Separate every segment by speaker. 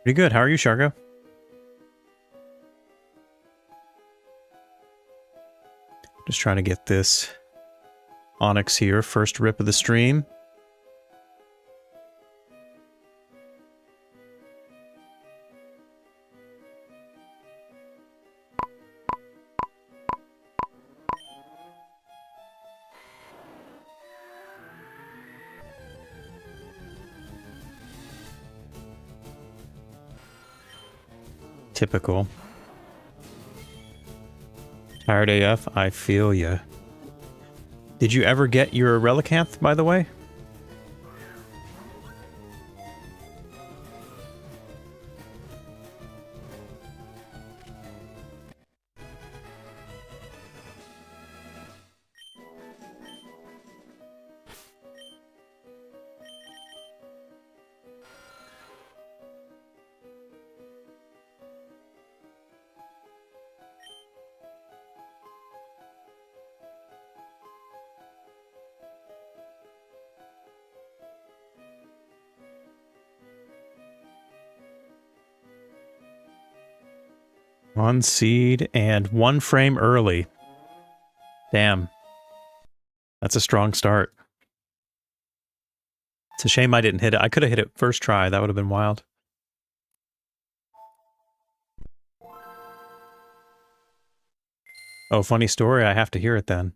Speaker 1: Pretty good. How are you, Shargo? Just trying to get this Onyx here. First rip of the stream. Typical. Tired AF, I feel ya. Did you ever get your Relicanth, by the way? One seed and 1 frame early. Damn. That's a strong start. It's a shame I didn't hit it. I could have hit it first try. That would have been wild. Oh, funny story. I have to hear it then.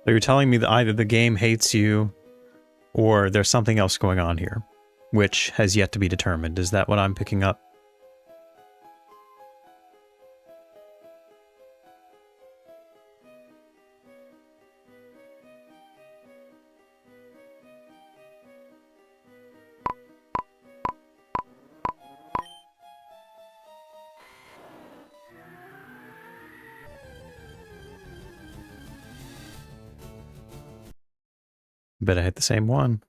Speaker 1: So you're telling me that either the game hates you or there's something else going on here, which has yet to be determined. Is that what I'm picking up? Bet I hit the same one.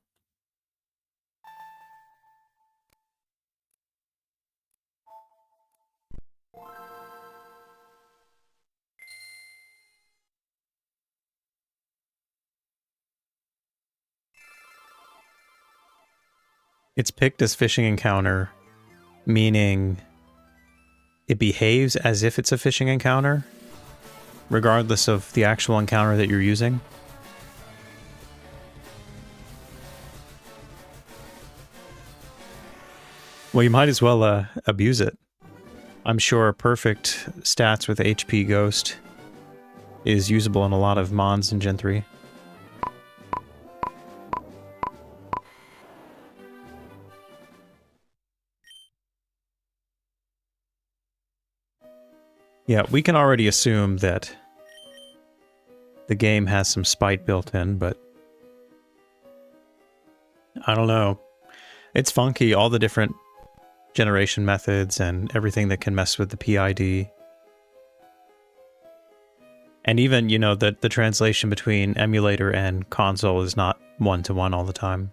Speaker 1: It's picked as fishing encounter, meaning it behaves as if it's a fishing encounter, regardless of the actual encounter that you're using. Well, you might as well abuse it. I'm sure perfect stats with HP Ghost is usable in a lot of Mons in Gen 3. Yeah, we can already assume that the game has some spite built in, but I don't know. It's funky, all the different generation methods and everything that can mess with the PID. And even, you know, the translation between emulator and console is not one-to-one all the time.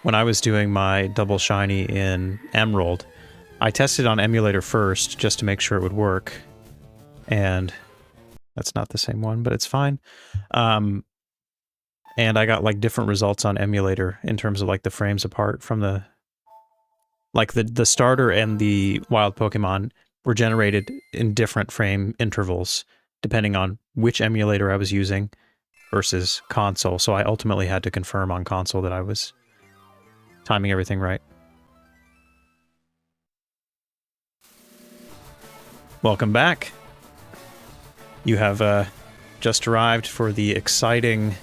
Speaker 1: When I was doing my double shiny in Emerald, I tested on emulator first just to make sure it would work. And that's not the same one, but it's fine. And I got like different results on emulator in terms of like the frames apart from the... Like the starter and the wild Pokemon were generated in different frame intervals depending on which emulator I was using versus console. So I ultimately had to confirm on console that I was timing everything right. Welcome back. You have just arrived for the exciting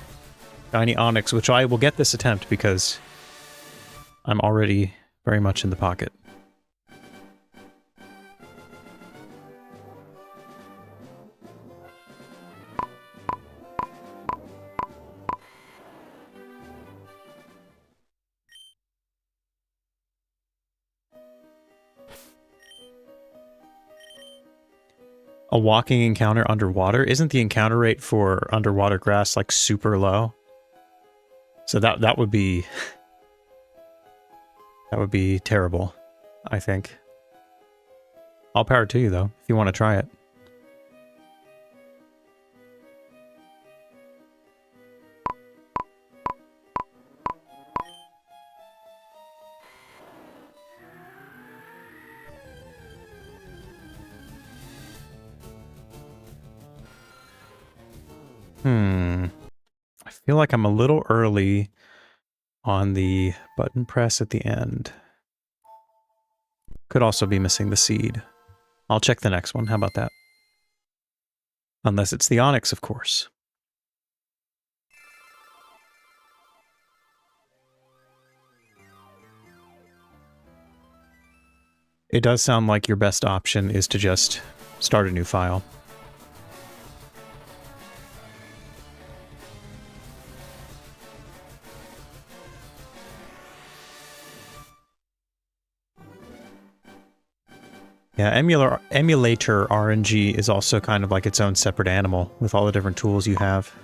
Speaker 1: Shiny Onyx, which I will get this attempt because I'm already very much in the pocket. A walking encounter underwater? Isn't the encounter rate for underwater grass like super low? So that would be terrible, I think. All power to you though, if you want to try it. I feel like I'm a little early on the button press at the end. Could also be missing the seed. I'll check the next one. How about that? Unless it's the onyx, of course. It does sound like your best option is to just start a new file. Yeah, emulator RNG is also kind of like its own separate animal with all the different tools you have.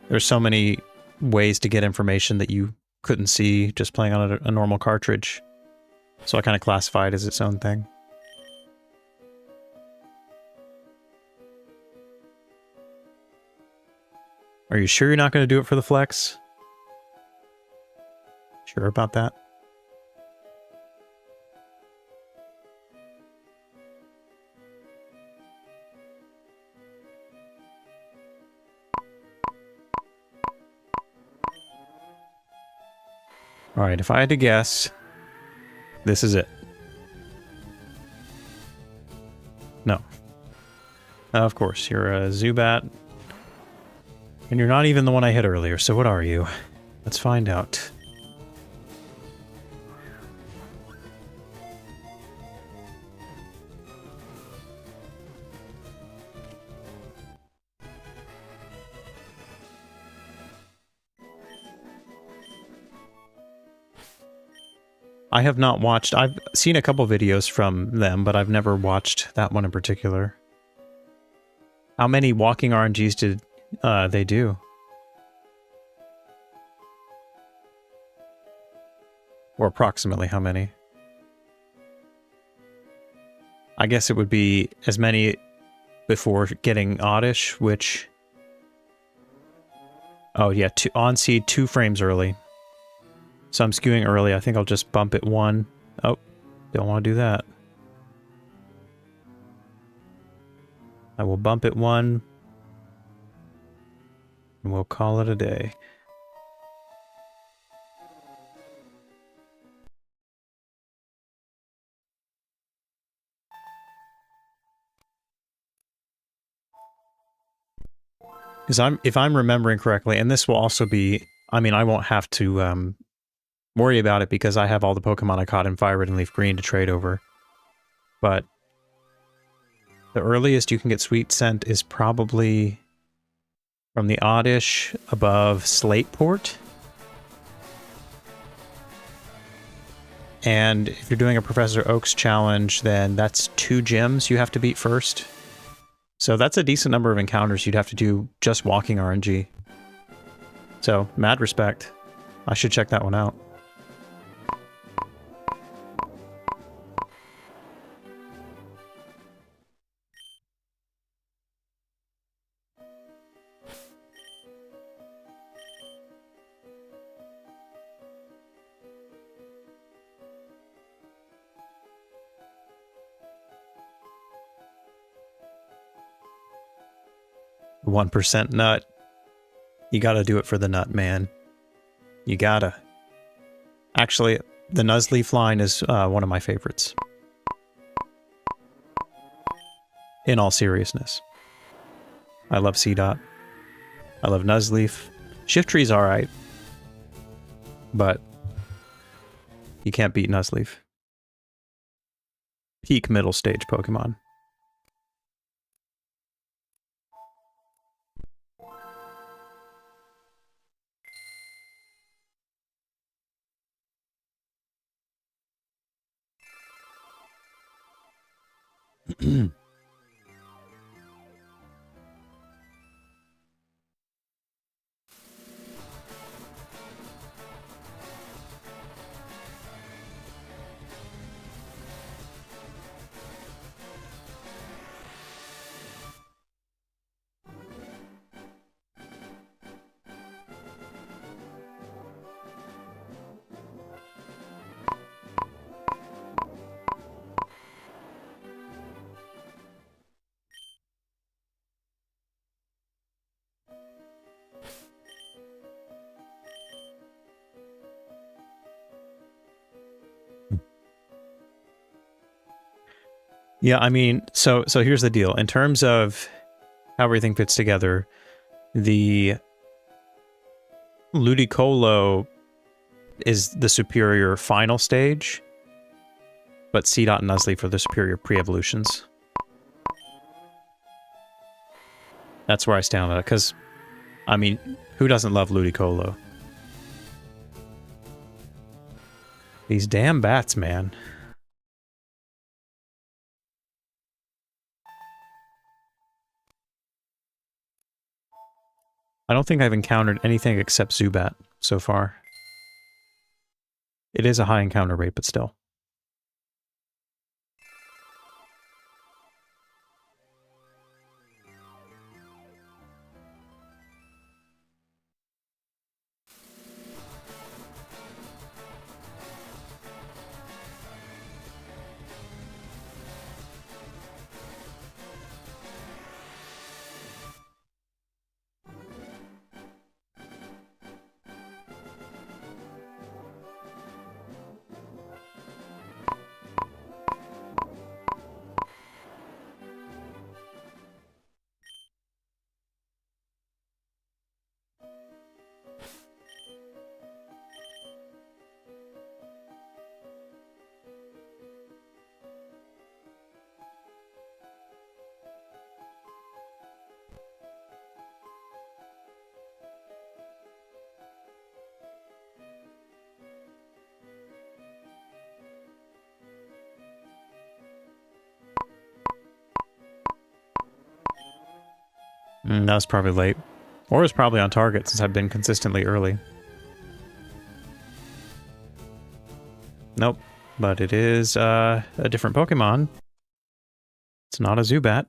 Speaker 1: There's so many ways to get information that you couldn't see just playing on a normal cartridge. So I kind of classify it as its own thing. Are you sure you're not going to do it for the flex? Sure about that? Alright, if I had to guess, this is it. No. Of course, you're a Zubat. And you're not even the one I hit earlier, so what are you? Let's find out. I have not watched... I've seen a couple videos from them, but I've never watched that one in particular. How many walking RNGs did they do? Or approximately how many? I guess it would be as many before getting Oddish, which... Oh yeah, on seed 2 frames early. So I'm skewing early. I think I'll just bump it 1. Oh, don't want to do that. I will bump it 1. And we'll call it a day. Because if I'm remembering correctly, and this will also be... I mean, I won't have to worry about it because I have all the Pokemon I caught in Fire Red and Leaf Green to trade over. But the earliest you can get Sweet Scent is probably from the Oddish above Slateport. And if you're doing a Professor Oak's challenge, then that's 2 gyms you have to beat first. So that's a decent number of encounters you'd have to do just walking RNG. So, mad respect. I should check that one out. The 1% nut. You gotta do it for the nut, man. You gotta. Actually, the Nuzleaf line is one of my favorites. In all seriousness. I love Seedot. I love Nuzleaf. Shiftree's alright. but you can't beat Nuzleaf. Peak middle stage Pokemon. Yeah, I mean, so here's the deal. In terms of how everything fits together, the Ludicolo is the superior final stage, but Seedot and Nuzleaf are the superior pre-evolutions. That's where I stand on it, because, I mean, who doesn't love Ludicolo? These damn bats, man. I don't think I've encountered anything except Zubat so far. It is a high encounter rate, but still. That was probably late. Or it was probably on target, since I've been consistently early. Nope. But it is a different Pokemon. It's not a Zubat.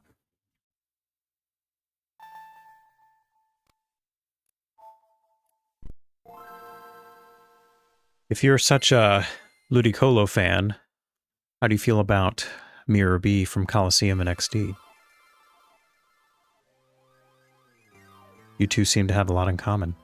Speaker 1: If you're such a Ludicolo fan, how do you feel about Mirror B from Coliseum and XD? You two seem to have a lot in common.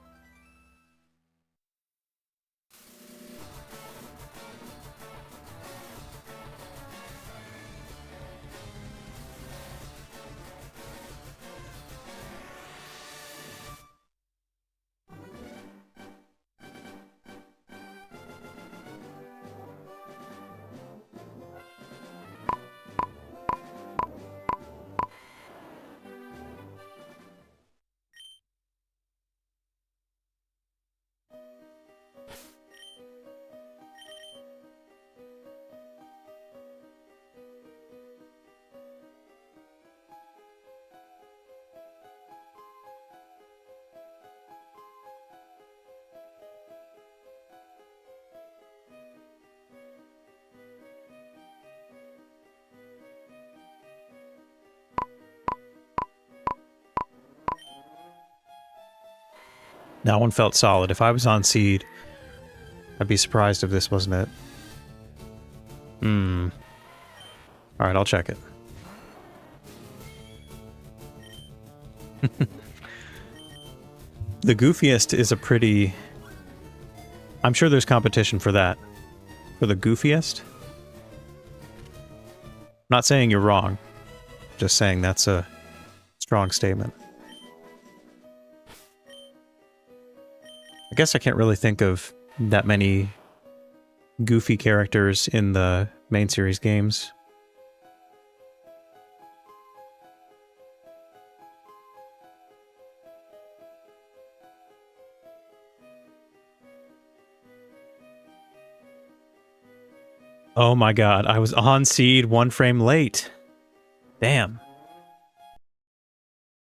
Speaker 1: That one felt solid. If I was on seed, I'd be surprised if this wasn't it. Alright, I'll check it. The goofiest is a pretty... I'm sure there's competition for that. For the goofiest? I'm not saying you're wrong. Just saying that's a strong statement. I guess I can't really think of that many goofy characters in the main series games. Oh my god, I was on seed 1 frame late. Damn.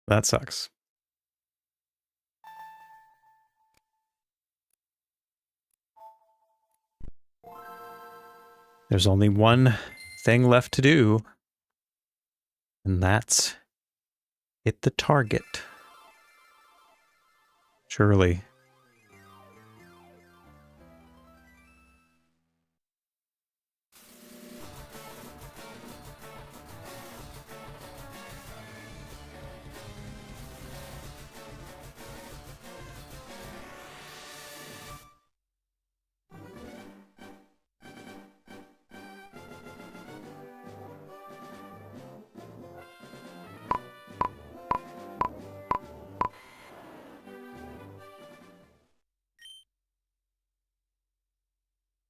Speaker 1: That sucks. There's only one thing left to do, and that's hit the target. Surely.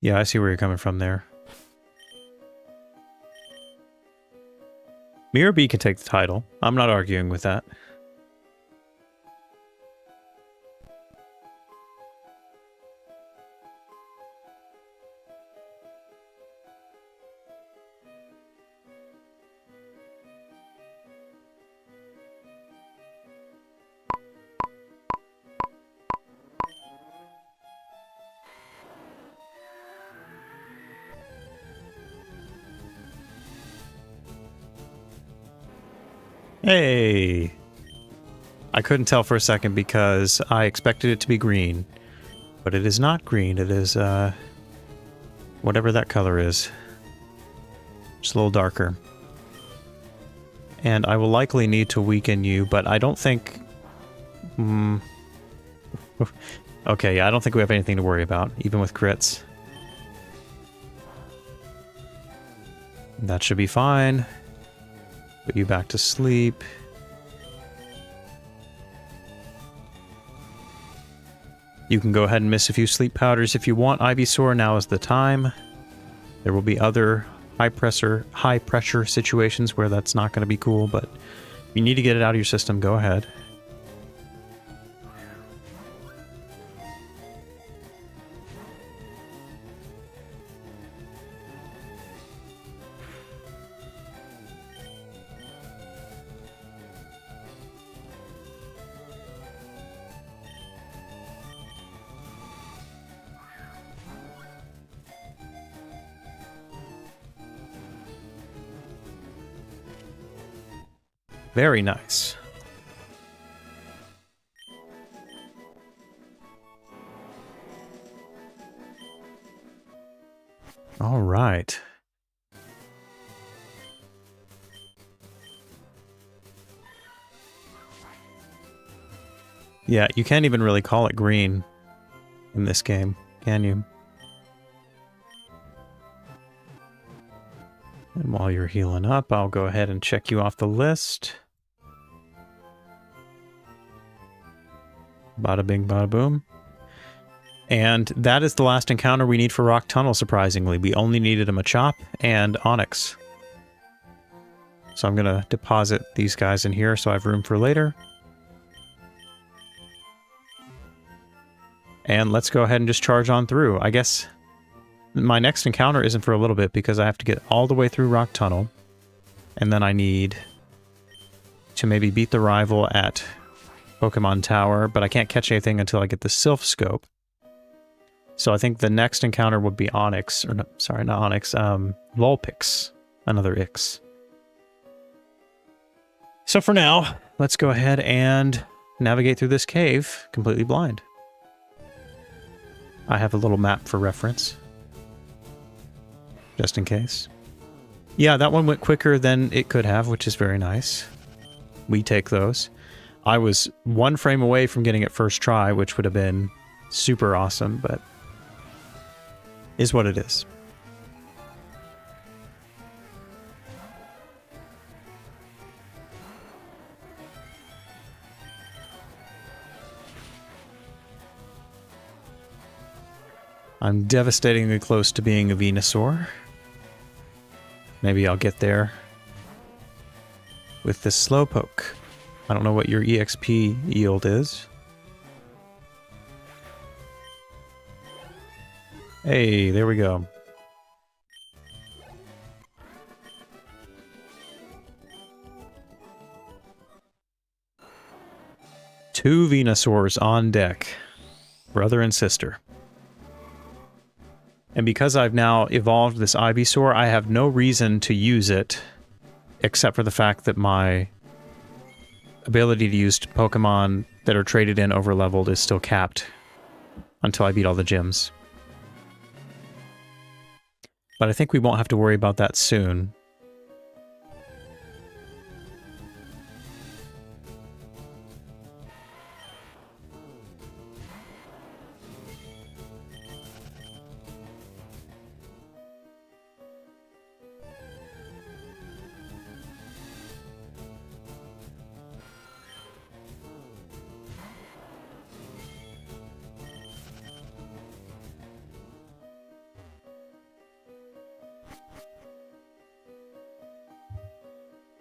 Speaker 1: Yeah, I see where you're coming from there. Mirror can take the title. I'm not arguing with that. Hey! I couldn't tell for a second because I expected it to be green. But it is not green, it is, whatever that color is. Just a little darker. And I will likely need to weaken you, but I don't think... Okay, yeah, I don't think we have anything to worry about, even with crits. That should be fine. Put you back to sleep. You can go ahead and miss a few sleep powders if you want, Ivysaur. Now is the time. There will be other high pressure situations where that's not going to be cool, but if you need to get it out of your system, go ahead. Very nice. All right. Yeah, you can't even really call it green in this game, can you? And while you're healing up, I'll go ahead and check you off the list. Bada bing, bada boom. And that is the last encounter we need for Rock Tunnel, surprisingly. We only needed a Machop and Onyx. So I'm going to deposit these guys in here so I have room for later. And let's go ahead and just charge on through. I guess my next encounter isn't for a little bit because I have to get all the way through Rock Tunnel. And then I need to maybe beat the rival at Pokemon Tower, but I can't catch anything until I get the Sylph Scope. So I think the next encounter would be Onyx, or no, sorry, not Onyx, Vulpix, another Ix. So for now, let's go ahead and navigate through this cave completely blind. I have a little map for reference, just in case. Yeah, that one went quicker than it could have, which is very nice. We take those. I was 1 frame away from getting it first try, which would have been super awesome, but is what it is. I'm devastatingly close to being a Venusaur. Maybe I'll get there with this Slowpoke. I don't know what your EXP yield is. Hey, there we go. Two Venusaurs on deck. Brother and sister. And because I've now evolved this Ivysaur, I have no reason to use it except for the fact that my ability to use Pokemon that are traded in overleveled is still capped until I beat all the gyms. But I think we won't have to worry about that soon.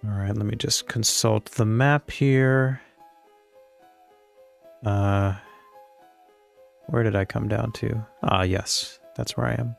Speaker 1: Alright, let me just consult the map here. Where did I come down to? Ah, yes. That's where I am.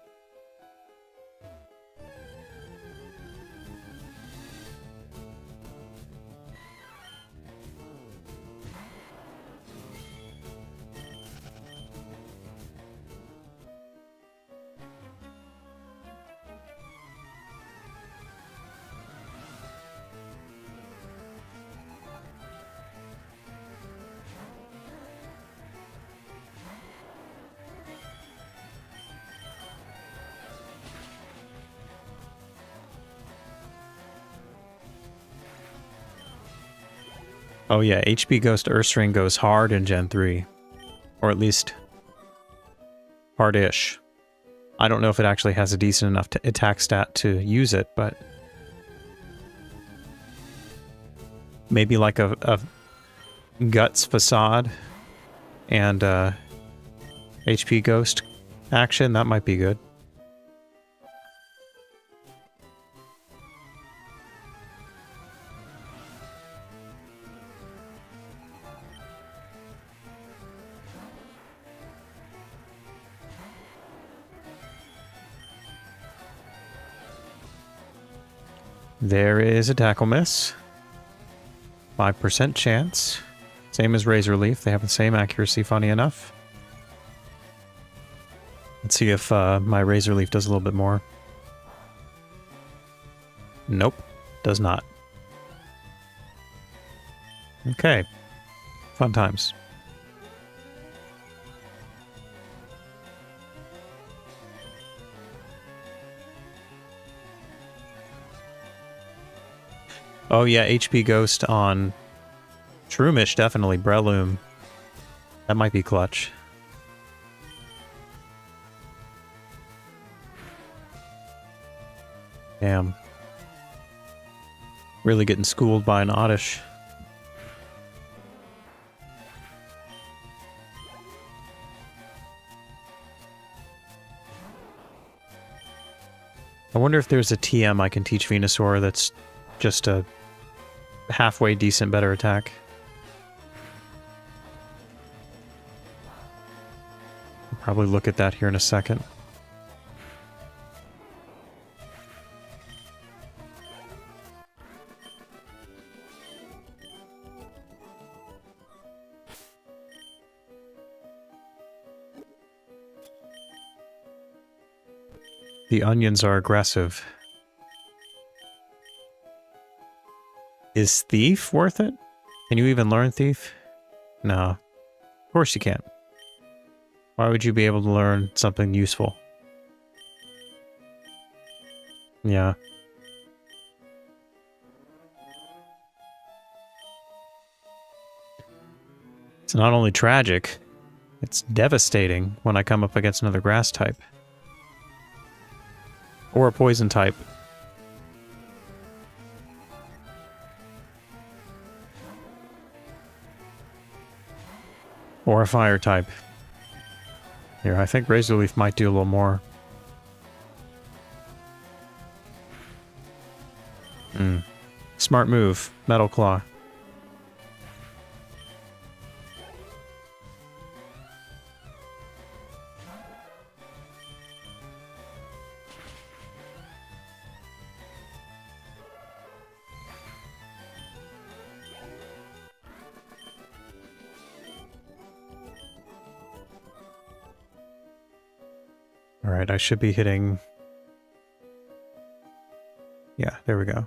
Speaker 1: Oh yeah, HP Ghost Ursaring goes hard in Gen 3. Or at least hard-ish. I don't know if it actually has a decent enough attack stat to use it, but maybe like a Guts Facade and HP Ghost action, that might be good. There is a Tackle Miss. 5% chance. Same as Razor Leaf. They have the same accuracy, funny enough. Let's see if my Razor Leaf does a little bit more. Nope. Does not. Okay. Fun times. Oh yeah, HP Ghost on Shroomish, definitely. Breloom. That might be clutch. Damn. Really getting schooled by an Oddish. I wonder if there's a TM I can teach Venusaur that's just a halfway decent better attack. I'll probably look at that here in a second. The onions are aggressive. Is Thief worth it? Can you even learn Thief? No. Of course you can't. Why would you be able to learn something useful? Yeah. It's not only tragic, it's devastating when I come up against another grass type. Or a poison type. Or a fire type. Here, I think Razor Leaf might do a little more. Smart move. Metal Claw. Alright, I should be hitting... Yeah, there we go.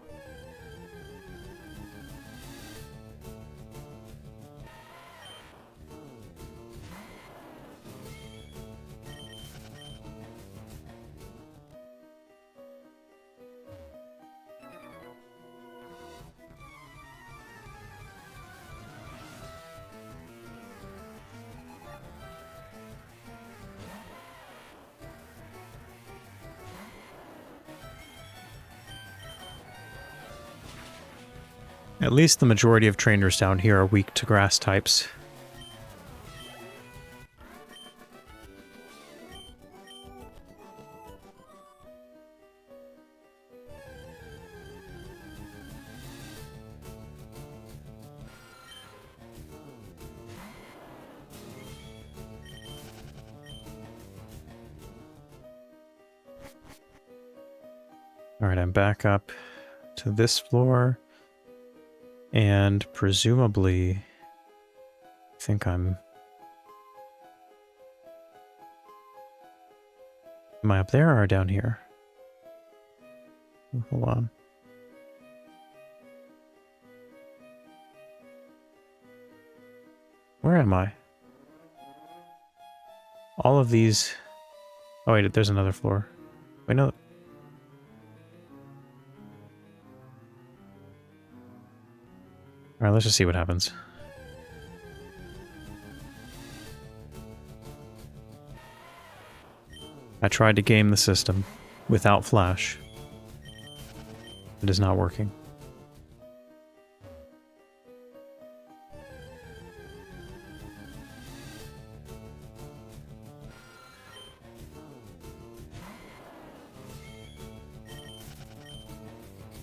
Speaker 1: At least the majority of trainers down here are weak to grass types. Alright, I'm back up to this floor. And presumably, I think I'm... Am I up there or down here? Hold on. Where am I? All of these... Oh wait, there's another floor. Wait, no... Alright, let's just see what happens. I tried to game the system without flash. It is not working.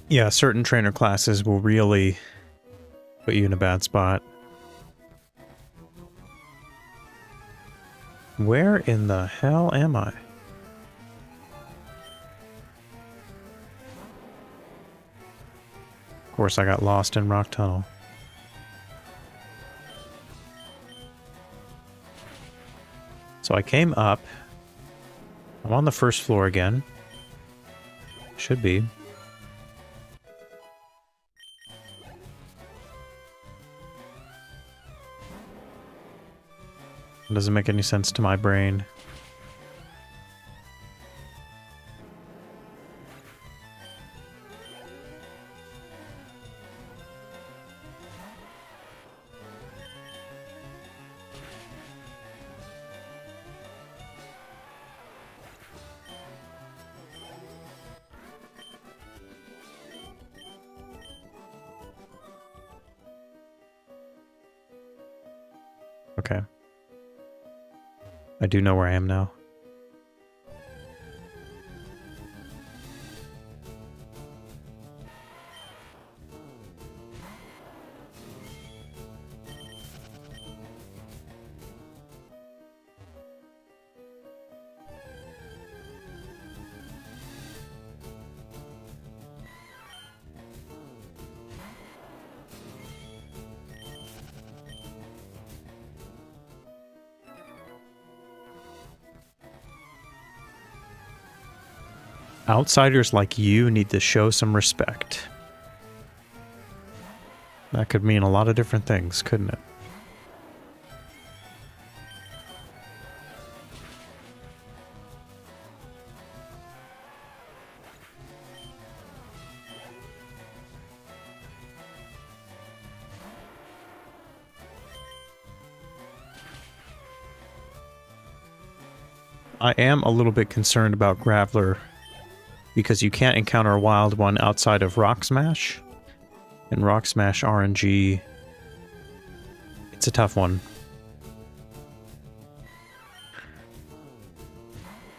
Speaker 1: Yeah, certain trainer classes will really put you in a bad spot. Where in the hell am I? Of course, I got lost in Rock Tunnel. So I came up. I'm on the first floor again. Should be. It doesn't make any sense to my brain. Okay. I do know where I am now. Outsiders like you need to show some respect. That could mean a lot of different things, couldn't it? I am a little bit concerned about Graveler, because you can't encounter a wild one outside of Rock Smash. And Rock Smash RNG, it's a tough one.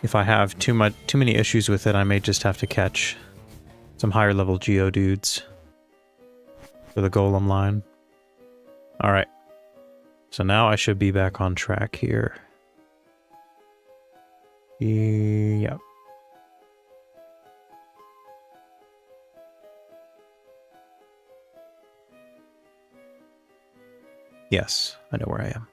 Speaker 1: if I have too many issues with it, I may just have to catch some higher level Geodudes for the Golem line. Alright. So now I should be back on track here. Yep. Yes, I know where I am.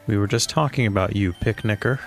Speaker 1: We were just talking about you, picnicker.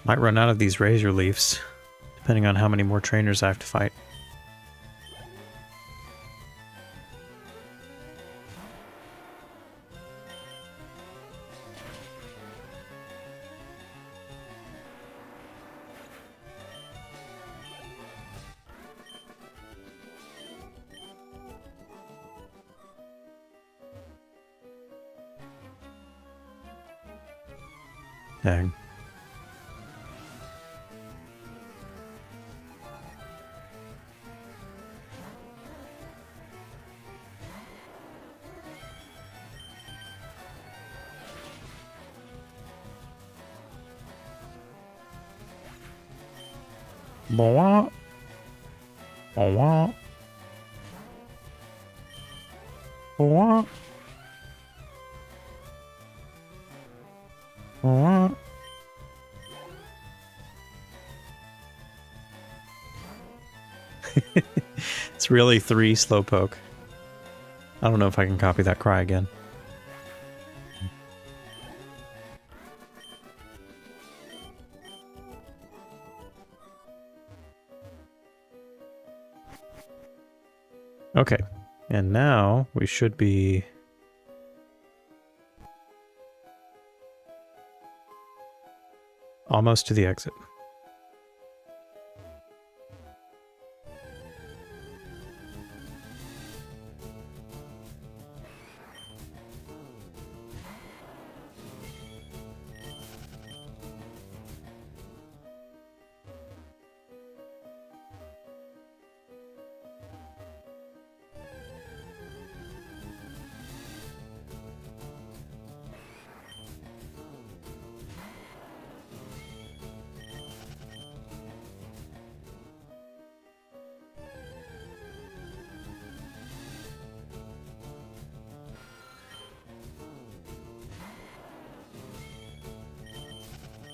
Speaker 1: Might run out of these razor leaves, depending on how many more trainers I have to fight. Dang. Boah. Boah. Boah. Boah. It's really 3 Slowpoke. I don't know if I can copy that cry again. Okay, and now we should be almost to the exit.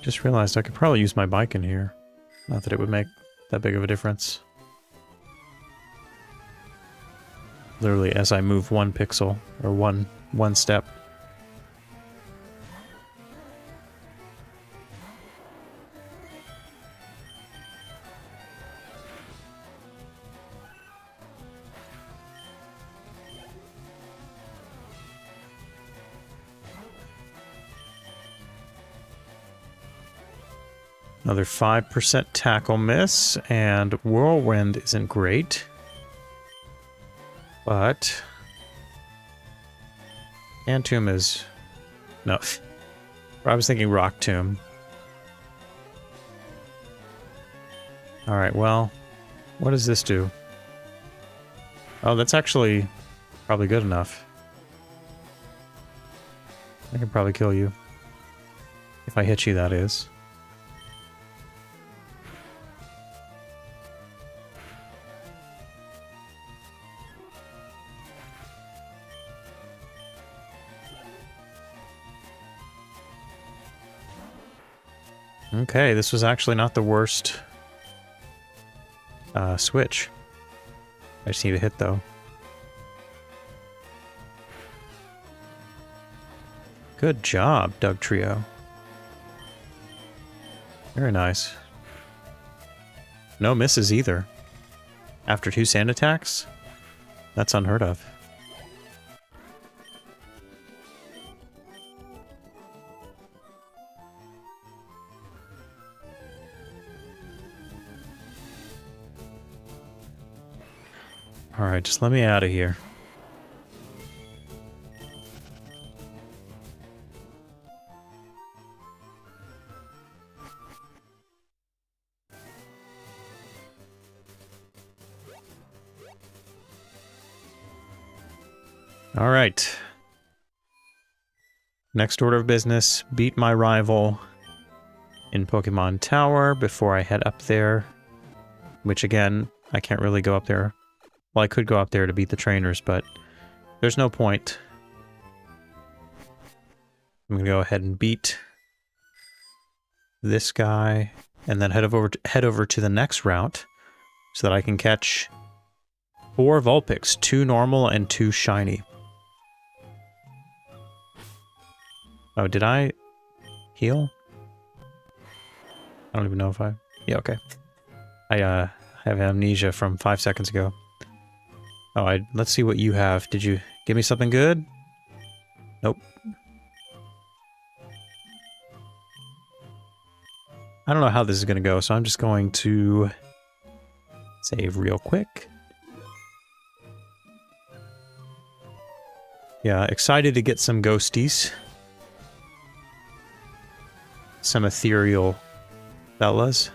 Speaker 1: Just realized I could probably use my bike in here. Not that it would make that big of a difference. Literally, as I move 1 pixel, or one step. Another 5% tackle miss, and Whirlwind isn't great. But Hand Tomb is... No. I was thinking Rock Tomb. Alright, well, what does this do? Oh, that's actually probably good enough. I can probably kill you. If I hit you, that is. Okay, this was actually not the worst switch. I just need a hit, though. Good job, Doug Trio. Very nice. No misses either. After 2 sand attacks? That's unheard of. Alright, just let me out of here. Alright. Next order of business, beat my rival in Pokemon Tower before I head up there. Which again, I can't really go up there. Well, I could go up there to beat the trainers, but there's no point. I'm gonna go ahead and beat this guy, and then head over to the next route, so that I can catch 4 Vulpix, 2 normal and 2 shiny. Oh, did I heal? I don't even know if I... Yeah, okay. I have amnesia from 5 seconds ago. Oh, let's see what you have. Did you give me something good? Nope. I don't know how this is going to go, so I'm just going to save real quick. Yeah, excited to get some ghosties. Some ethereal fellas.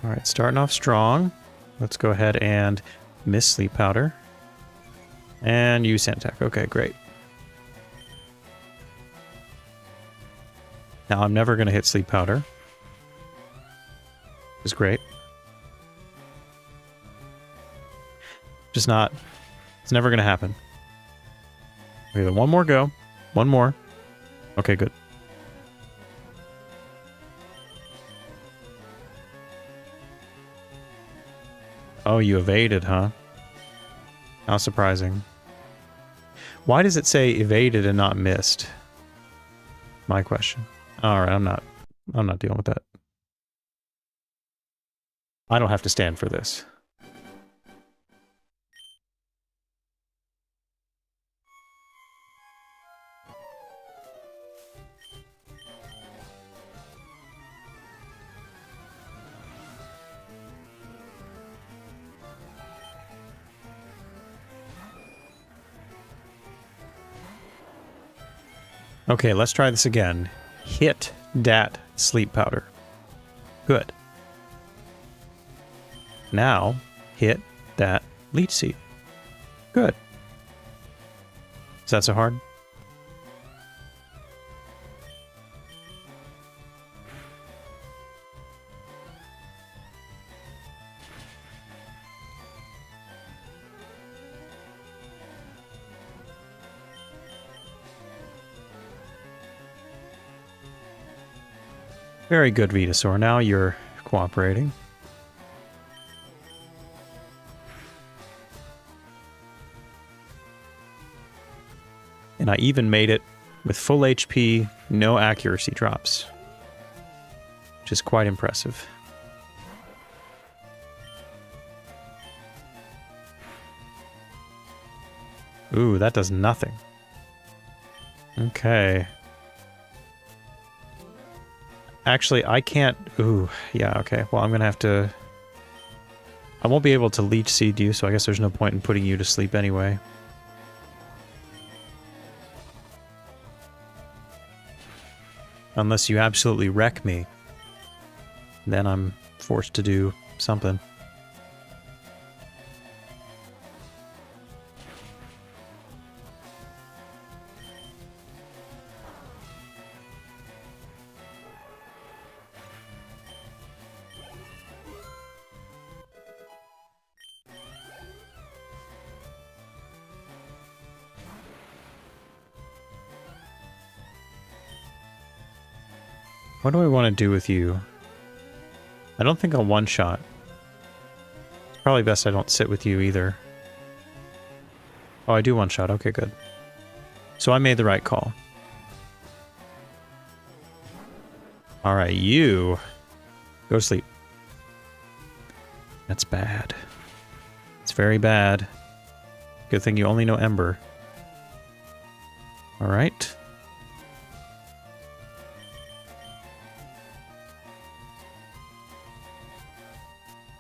Speaker 1: Alright, starting off strong. Let's go ahead and miss Sleep Powder. And use Sand Attack. Okay, great. Now I'm never going to hit Sleep Powder. It's great. Just not... It's never going to happen. Okay, then one more go. One more. Okay, good. Oh, you evaded, huh? How surprising. Why does it say evaded and not missed? My question. Alright, I'm not dealing with that. I don't have to stand for this. Okay, let's try this again. Hit that Sleep Powder. Good. Now, hit that Leech Seed. Good. Is that so hard? Very good, Venusaur. Now you're cooperating. And I even made it with full HP, no accuracy drops. Which is quite impressive. Ooh, that does nothing. Okay. Actually, I can't... Ooh, yeah, okay. Well, I'm gonna have to... I won't be able to leech seed you, so I guess there's no point in putting you to sleep anyway. Unless you absolutely wreck me. Then I'm forced to do something. What do I want to do with you? I don't think I'll one-shot. It's probably best I don't sit with you either. Oh, I do one-shot. Okay, good. So I made the right call. Alright, you... Go to sleep. That's bad. It's very bad. Good thing you only know Ember. Alright.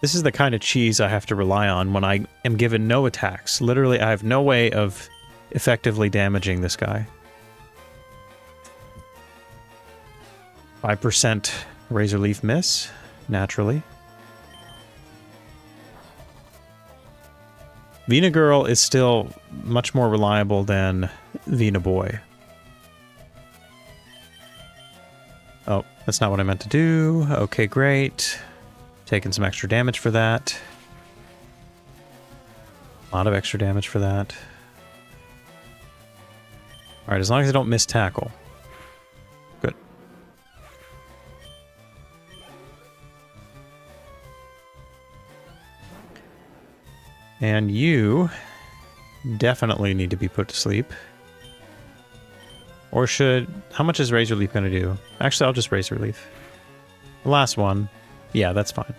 Speaker 1: This is the kind of cheese I have to rely on when I am given no attacks. Literally, I have no way of effectively damaging this guy. 5% Razor Leaf miss, naturally. Vena Girl is still much more reliable than Vena Boy. Oh, that's not what I meant to do. Okay, great. Taking some extra damage for that. A lot of extra damage for that. Alright, as long as I don't miss tackle. Good. And you definitely need to be put to sleep. Or should... How much is Razor Leaf going to do? Actually, I'll just Razor Leaf. The last one. Yeah, that's fine.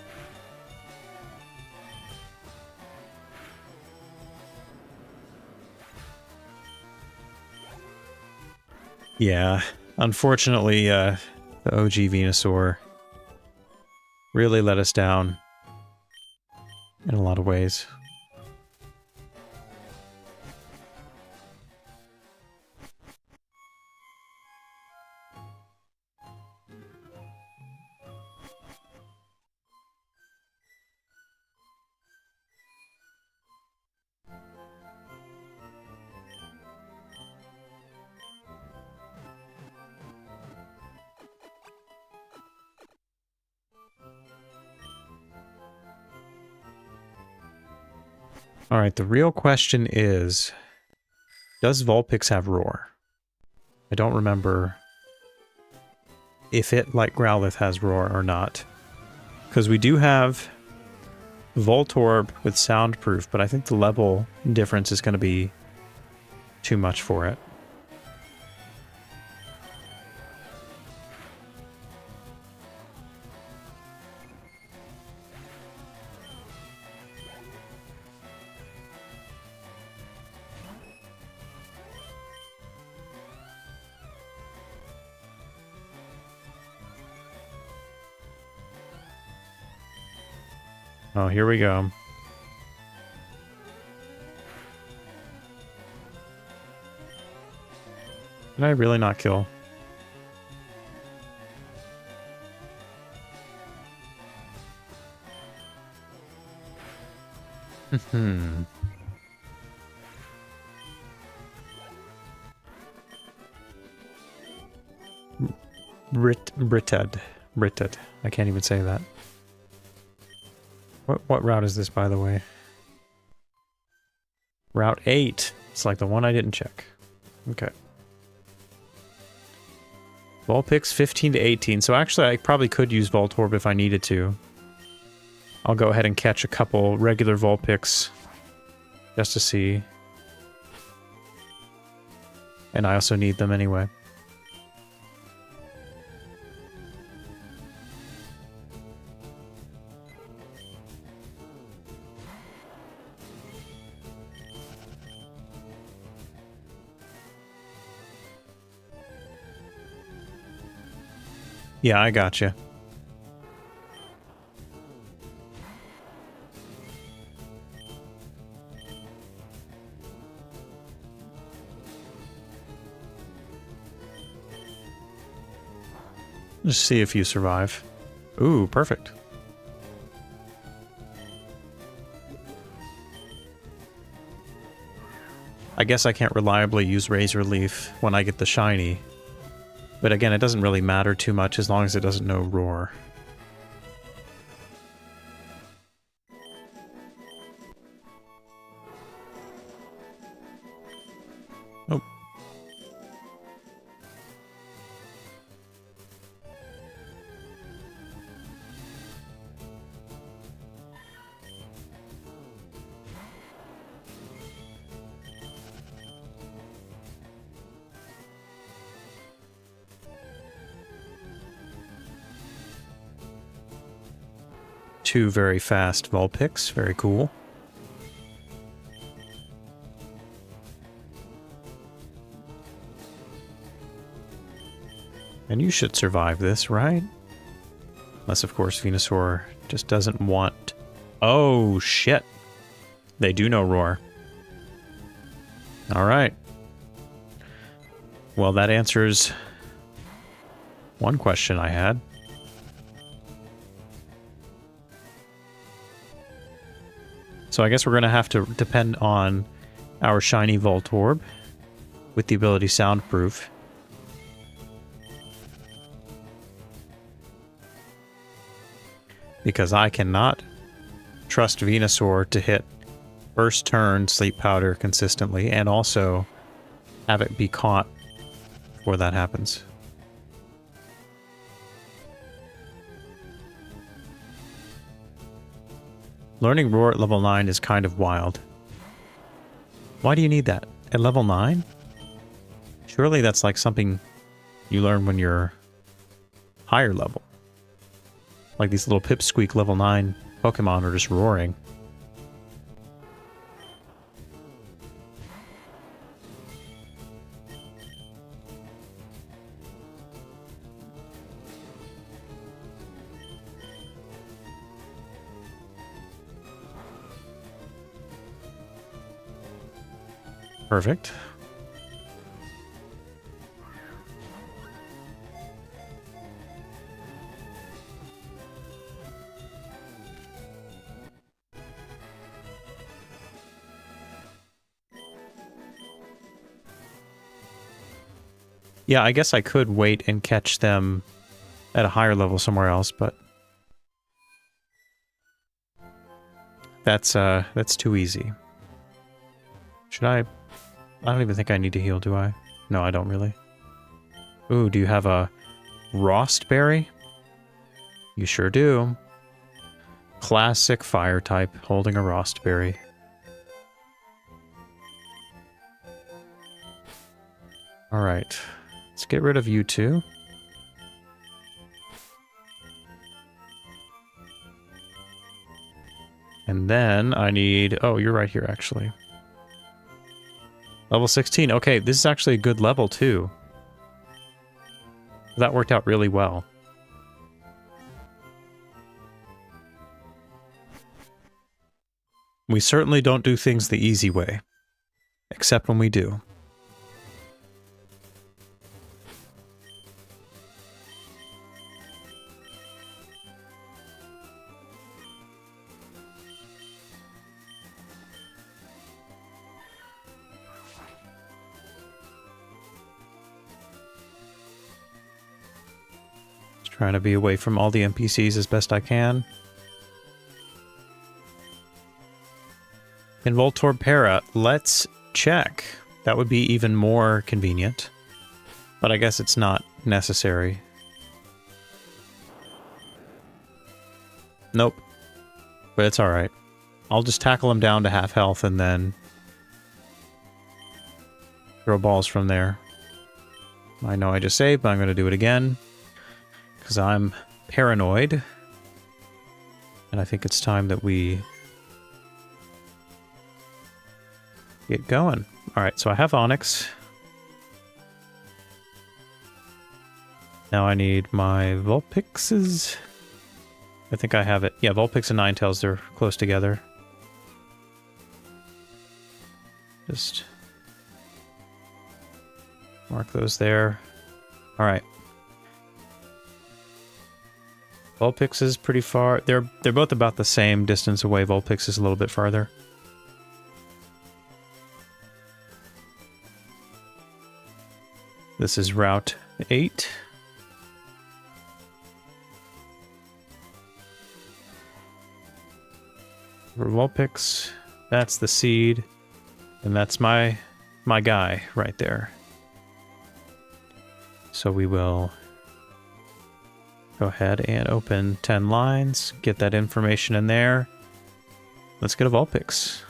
Speaker 1: Yeah, unfortunately, the OG Venusaur really let us down in a lot of ways. Alright, the real question is, does Vulpix have Roar? I don't remember if it, like Growlithe, has Roar or not. Because we do have Voltorb with Soundproof, but I think the level difference is going to be too much for it. Oh, here we go. Did I really not kill? Hmm. Britted. I can't even say that. What route is this, by the way? Route 8. It's like the one I didn't check. Okay. Vulpix 15 to 18. So actually, I probably could use Voltorb if I needed to. I'll go ahead and catch a couple regular Vulpix just to see. And I also need them anyway. Yeah, I gotcha. Just see if you survive. Ooh, perfect. I guess I can't reliably use Razor Leaf when I get the shiny. But again, it doesn't really matter too much as long as it doesn't know Roar. Oh. Two very fast Vulpix, very cool. And you should survive this, right? Unless, of course, Venusaur just doesn't want... Oh, shit. They do know Roar. Alright. Well, that answers one question I had. So I guess we're going to have to depend on our shiny Voltorb with the ability Soundproof. Because I cannot trust Venusaur to hit first turn Sleep Powder consistently and also have it be caught before that happens. Learning Roar at level 9 is kind of wild. Why do you need that? At level 9? Surely that's like something you learn when you're higher level. Like these little Pipsqueak level 9 Pokemon are just roaring. Perfect. Yeah, I guess I could wait and catch them at a higher level somewhere else, but that's too easy. Should I don't even think I need to heal, do I? No, I don't really. Ooh, do you have a Rostberry? You sure do. Classic fire type, holding a Rostberry. Alright, let's get rid of you two. And then I need... Oh, you're right here, actually. Level 16. Okay, this is actually a good level, too. That worked out really well. We certainly don't do things the easy way. Except when we do. Trying to be away from all the NPCs as best I can. In Voltorb Para, let's check. That would be even more convenient. But I guess it's not necessary. Nope. But it's alright. I'll just tackle him down to half health and then throw balls from there. I know I just saved, but I'm going to do it again. Because I'm paranoid. And I think it's time that we get going. Alright, so I have Onyx. Now I need my Vulpixes. I think I have it. Yeah, Vulpix and Ninetales, they're close together. Just mark those there. Alright. Vulpix is pretty far. They're both about the same distance away. Vulpix is a little bit farther. This is Route 8. For Vulpix, that's the seed, and that's my guy right there. So we will go ahead and open 10 lines, get that information in there. Let's get a Vulpix.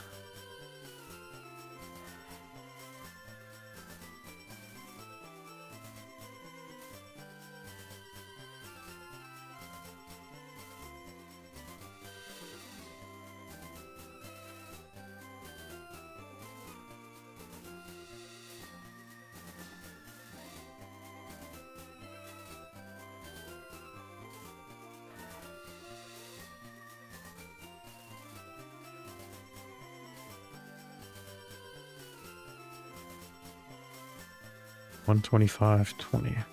Speaker 1: $125.20.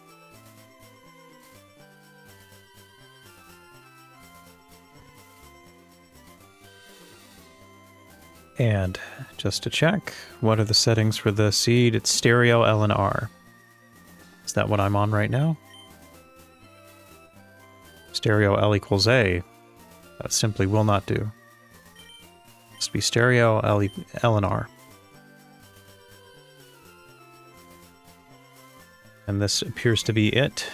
Speaker 1: And just to check, what are the settings for the seed? It's stereo L and R. Is that what I'm on right now? Stereo L equals A. That simply will not do. Must be stereo L and R. And this appears to be it.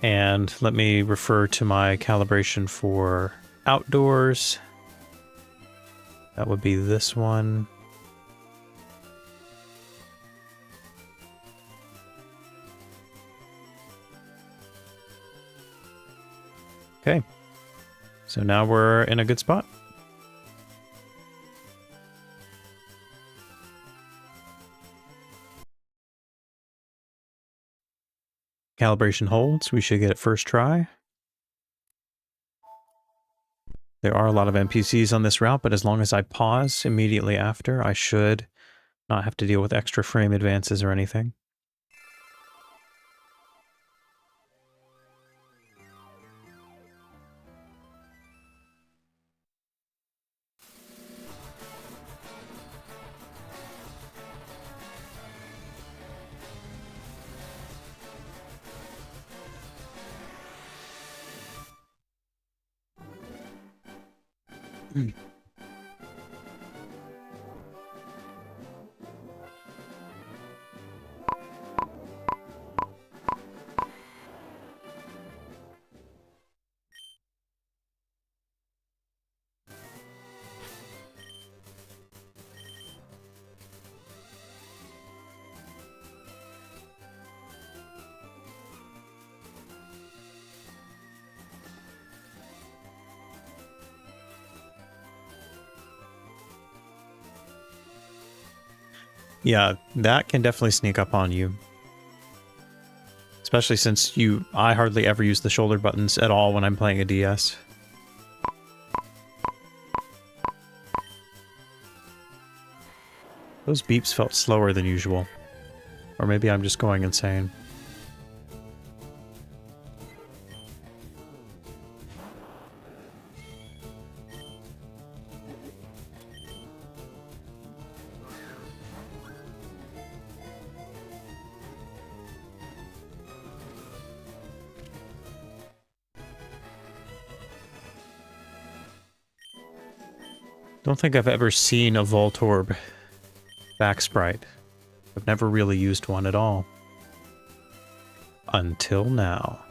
Speaker 1: And let me refer to my calibration for outdoors. That would be this one. Okay, so now we're in a good spot. Calibration holds. We should get it first try. There are a lot of NPCs on this route, but as long as I pause immediately after, I should not have to deal with extra frame advances or anything. Yeah, that can definitely sneak up on you. Especially since I hardly ever use the shoulder buttons at all when I'm playing a DS. Those beeps felt slower than usual. Or maybe I'm just going insane. Don't think I've ever seen a Voltorb back sprite. I've never really used one at all. Until now.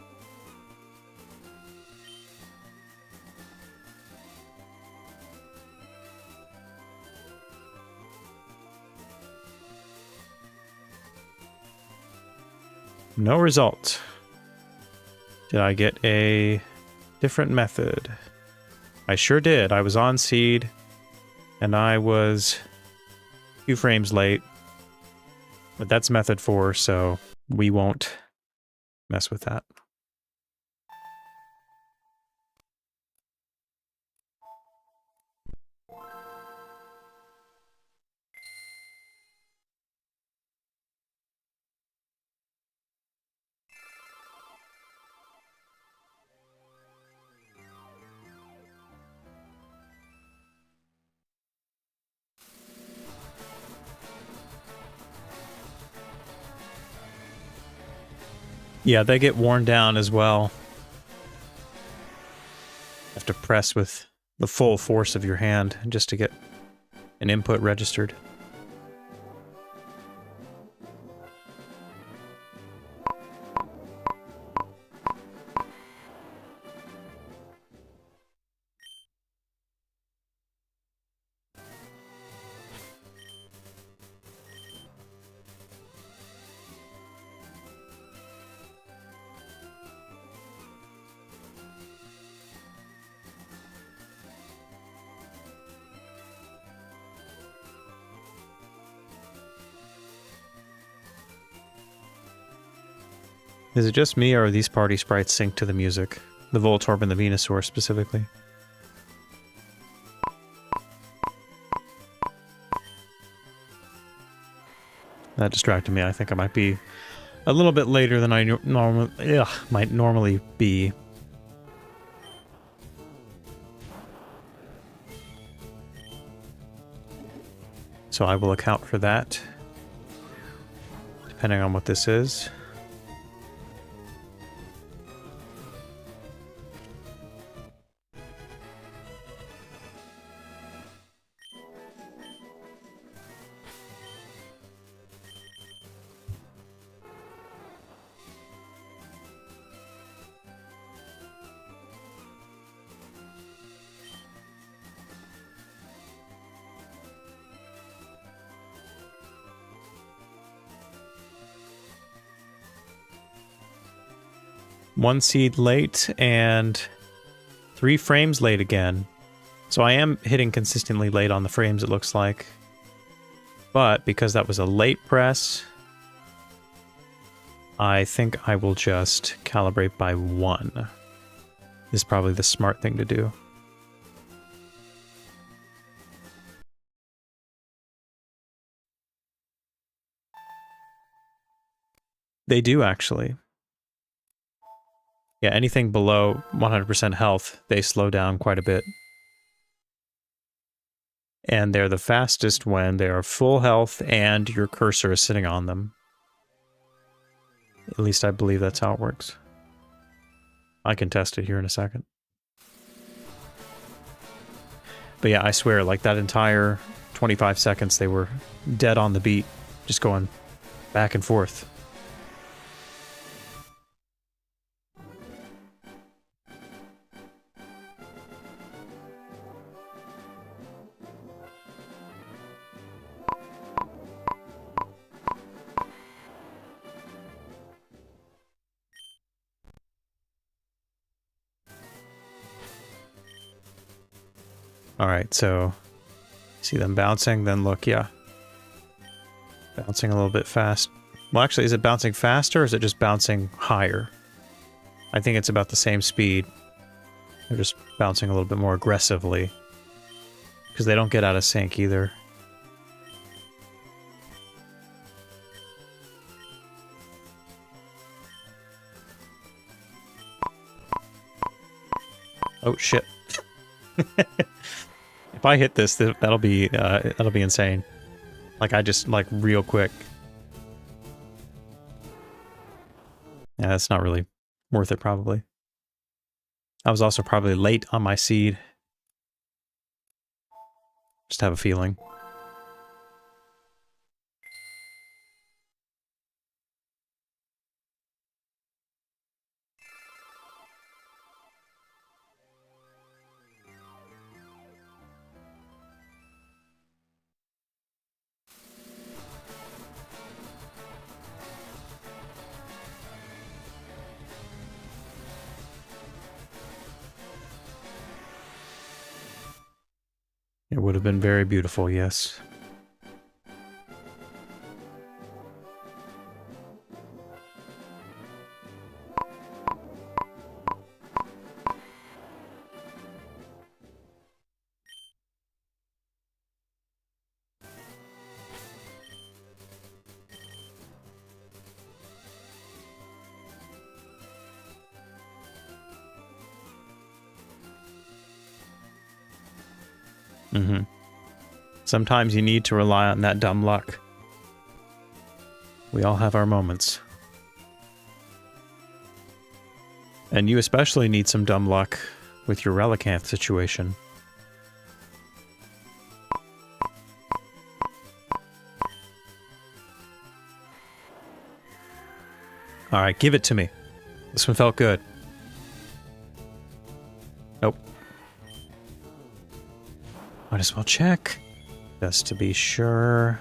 Speaker 1: No result. Did I get a different method? I sure did. I was on seed, and I was a few frames late. But that's method 4, so we won't mess with that. Yeah, they get worn down as well. You have to press with the full force of your hand just to get an input registered. Is it just me, or are these party sprites synced to the music? The Voltorb and the Venusaur, specifically. That distracted me. I think I might be a little bit later than I might normally be. So I will account for that, depending on what this is. One seed late and 3 frames late again. So I am hitting consistently late on the frames, it looks like. But because that was a late press, I think I will just calibrate by 1. This is probably the smart thing to do. They do, actually. Yeah, anything below 100% health, they slow down quite a bit. And they're the fastest when they are full health and your cursor is sitting on them. At least I believe that's how it works. I can test it here in a second. But yeah, I swear, like that entire 25 seconds, they were dead on the beat, just going back and forth. Alright, so see them bouncing, then look, yeah. Bouncing a little bit fast. Well, actually, is it bouncing faster or is it just bouncing higher? I think it's about the same speed. They're just bouncing a little bit more aggressively. Because they don't get out of sync either. Oh, shit. If I hit this, that'll be insane. Like, I just, like, real quick. Yeah, that's not really worth it, probably. I was also probably late on my seed. Just have a feeling. It would have been very beautiful, yes. Mm-hmm. Sometimes you need to rely on that dumb luck. We all have our moments. And you especially need some dumb luck with your Relicanth situation. Alright, give it to me. This one felt good. Nope. Might as well check. Just to be sure.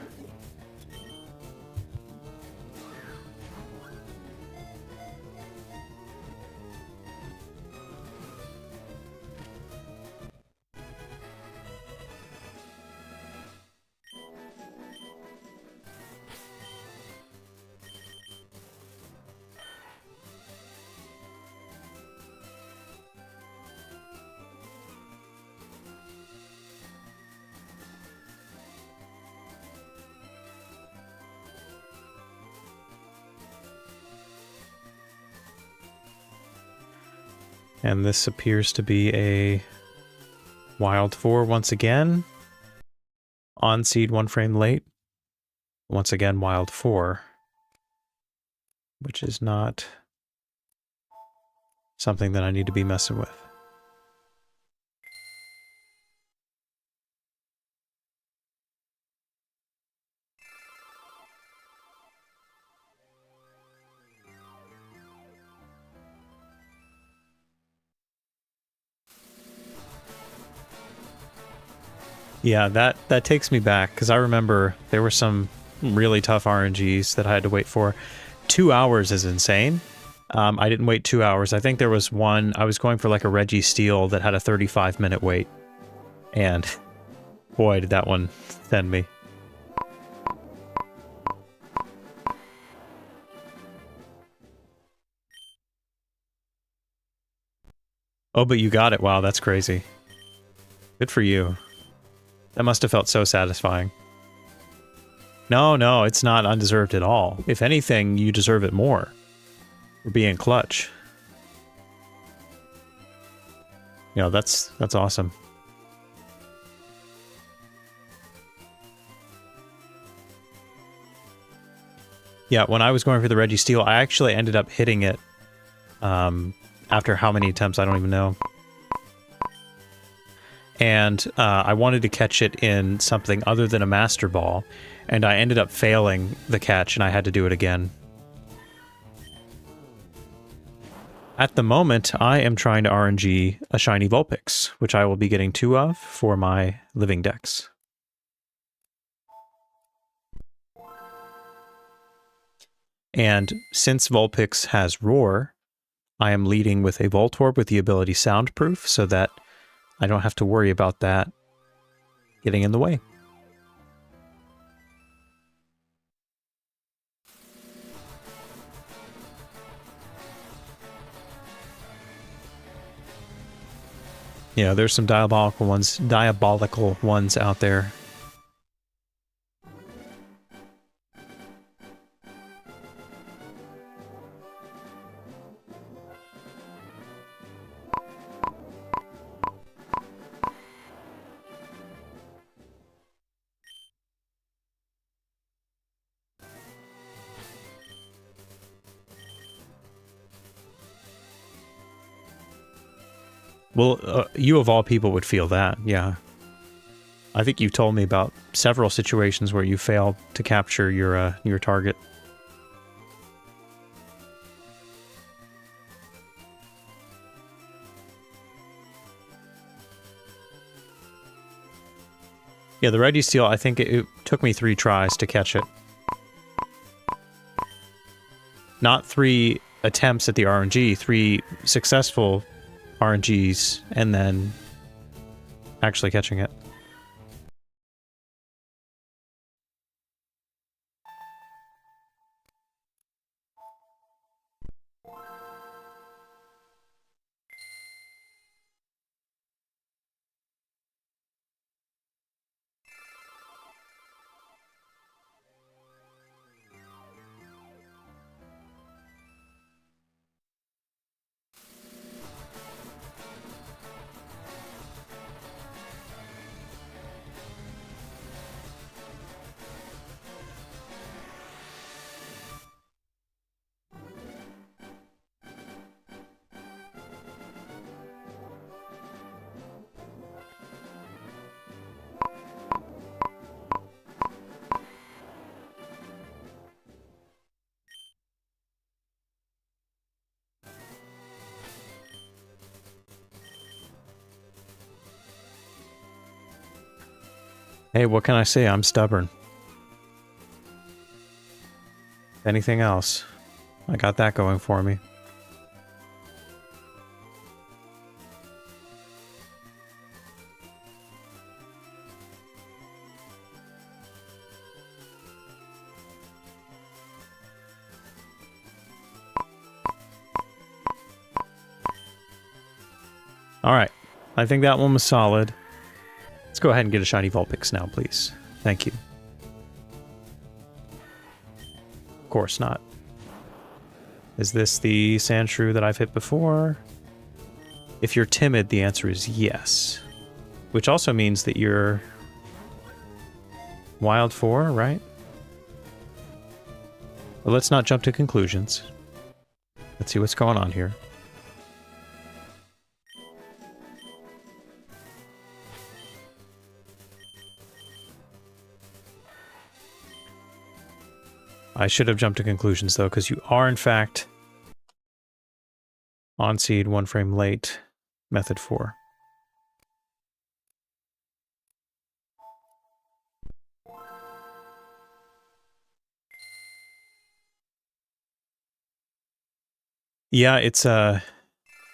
Speaker 1: And this appears to be a Wild 4 once again. On seed 1 frame late. Once again, Wild 4. Which is not something that I need to be messing with. Yeah, that takes me back, because I remember there were some really tough RNGs that I had to wait for. 2 hours is insane. I didn't wait 2 hours. I think there was one, I was going for like a Registeel that had a 35-minute wait. And boy, did that one send me. Oh, but you got it. Wow, that's crazy. Good for you. That must have felt so satisfying. No, it's not undeserved at all. If anything, you deserve it more. For being clutch. You know, that's awesome. Yeah, when I was going for the Registeel, I actually ended up hitting it after how many attempts, I don't even know. And I wanted to catch it in something other than a Master Ball, and I ended up failing the catch, and I had to do it again. At the moment, I am trying to RNG a shiny Vulpix, which I will be getting 2 of for my living decks. And since Vulpix has Roar, I am leading with a Voltorb with the ability Soundproof, so that I don't have to worry about that getting in the way. Yeah, there's some diabolical ones out there. Well, you of all people would feel that, yeah. I think you've told me about several situations where you failed to capture your target. Yeah, the Registeel, I think it took me 3 tries to catch it. Not 3 attempts at the RNG, 3 successful RNGs, and then actually catching it. Hey, what can I say? I'm stubborn. Anything else? I got that going for me. Alright. I think that one was solid. Let's go ahead and get a shiny Vulpix now, please. Thank you. Of course not. Is this the Sandshrew that I've hit before? If you're timid, the answer is yes. Which also means that you're... Wild 4, right? But let's not jump to conclusions. Let's see what's going on here. I should have jumped to conclusions, though, because you are, in fact, on seed 1 frame late, method 4. Yeah, it's a...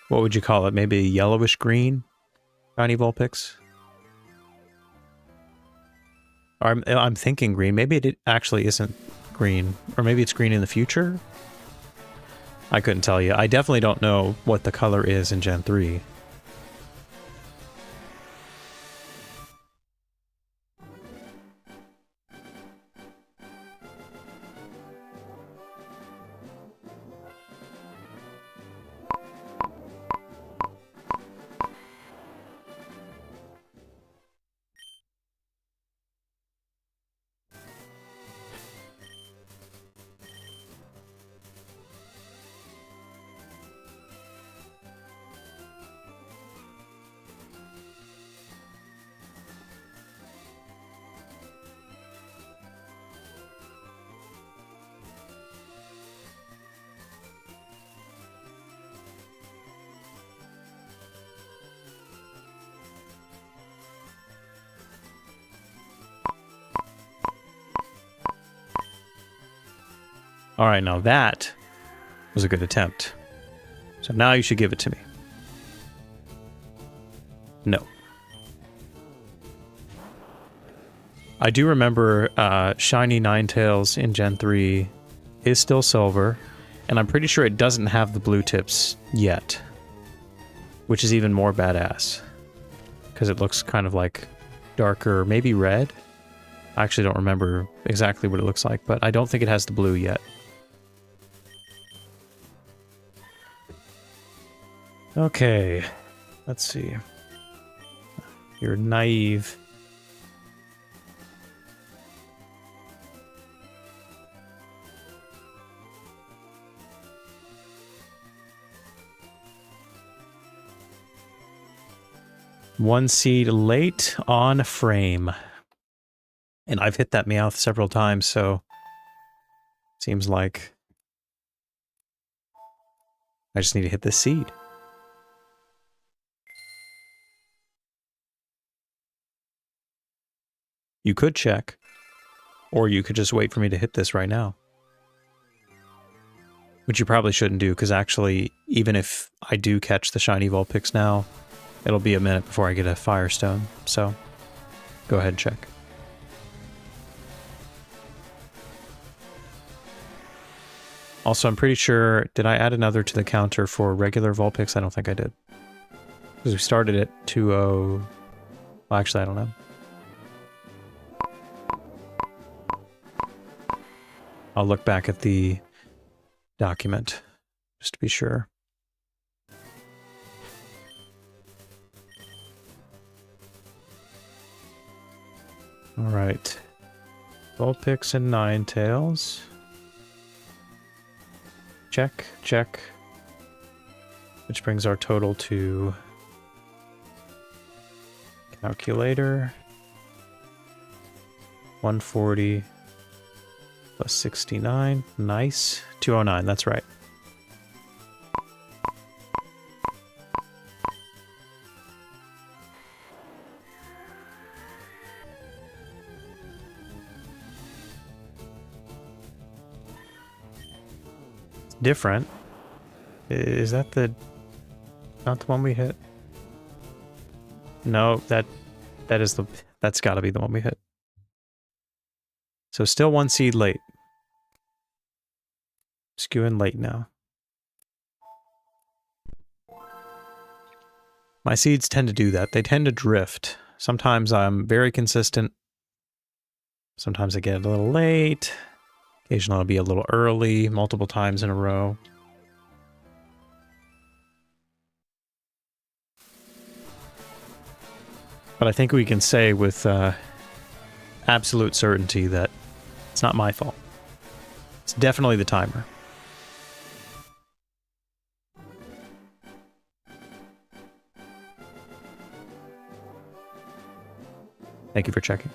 Speaker 1: What would you call it? Maybe a yellowish green shiny Vulpix? I'm thinking green. Maybe it actually isn't green. Or maybe it's green in the future? I couldn't tell you. I definitely don't know what the color is in Gen 3. Alright, now that was a good attempt. So now you should give it to me. No. I do remember shiny Ninetales in Gen 3 is still silver, and I'm pretty sure it doesn't have the blue tips yet. Which is even more badass. Because it looks kind of like darker, maybe red? I actually don't remember exactly what it looks like, but I don't think it has the blue yet. Okay, let's see. You're naive. One seed late on frame. And I've hit that Meowth several times, so seems like I just need to hit this seed. You could check, or you could just wait for me to hit this right now. Which you probably shouldn't do, because actually, even if I do catch the shiny Vulpix now, it'll be a minute before I get a Firestone, so go ahead and check. Also, I'm pretty sure, did I add another to the counter for regular Vulpix? I don't think I did. Because we started at 2-0... Well, actually, I don't know. I'll look back at the document, just to be sure. Alright. Vulpix and Ninetales. Check, check. Which brings our total to... Calculator. 140 plus 69. Nice. 209, that's right. different. Is that the... not the one we hit? No, that is the... that's gotta be the one we hit. So still 1 seed late. Skewing late now. My seeds tend to do that. They tend to drift. Sometimes I'm very consistent. Sometimes I get a little late. Occasionally I'll be a little early, multiple times in a row. But I think we can say with absolute certainty that it's not my fault. It's definitely the timer. Thank you for checking.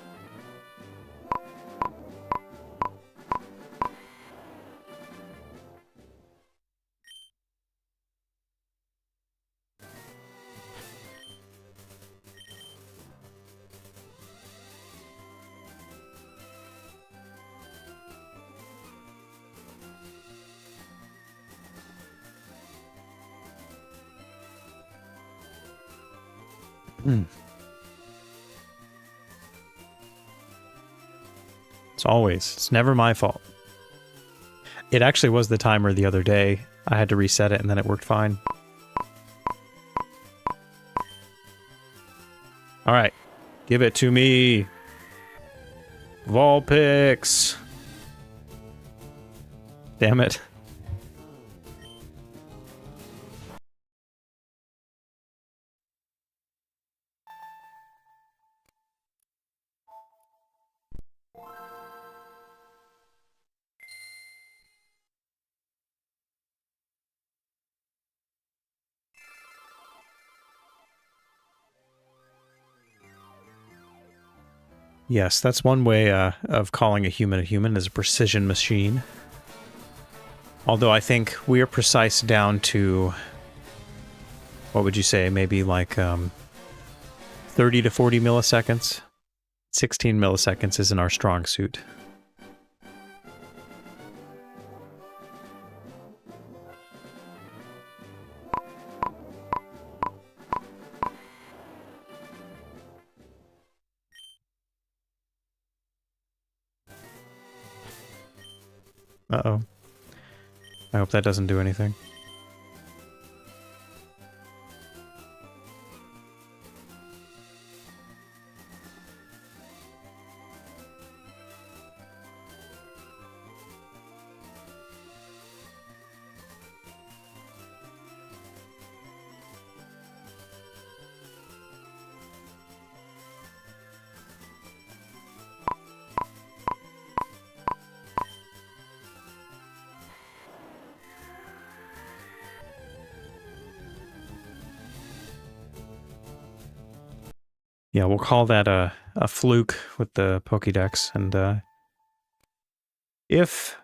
Speaker 1: It's never my fault. It actually was the timer the other day. I had to reset it and then it worked fine. Alright. Give it to me. Vulpix. Damn it. Yes, that's one way of calling a human is a precision machine. Although I think we are precise down to, what would you say, maybe like 30 to 40 milliseconds? 16 milliseconds isn't our strong suit. Uh-oh. I hope that doesn't do anything. Yeah, we'll call that a fluke with the Pokédex, and if,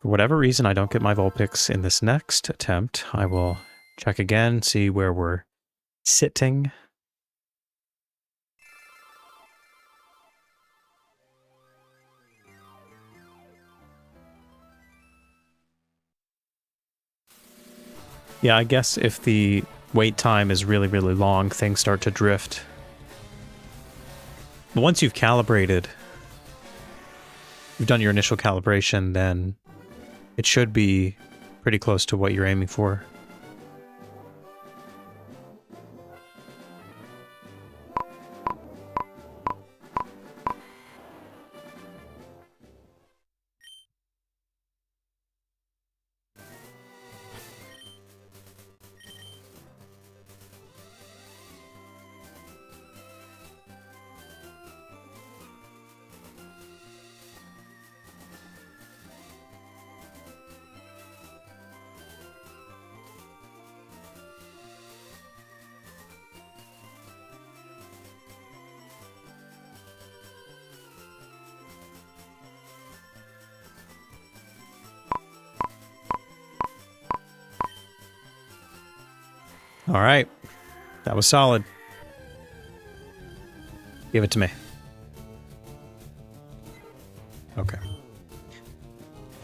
Speaker 1: for whatever reason, I don't get my Vulpix in this next attempt, I will check again, see where we're sitting. Yeah, I guess if the wait time is really, really long, things start to drift. But once you've calibrated, you've done your initial calibration, then it should be pretty close to what you're aiming for. All right. That was solid. Give it to me. Okay.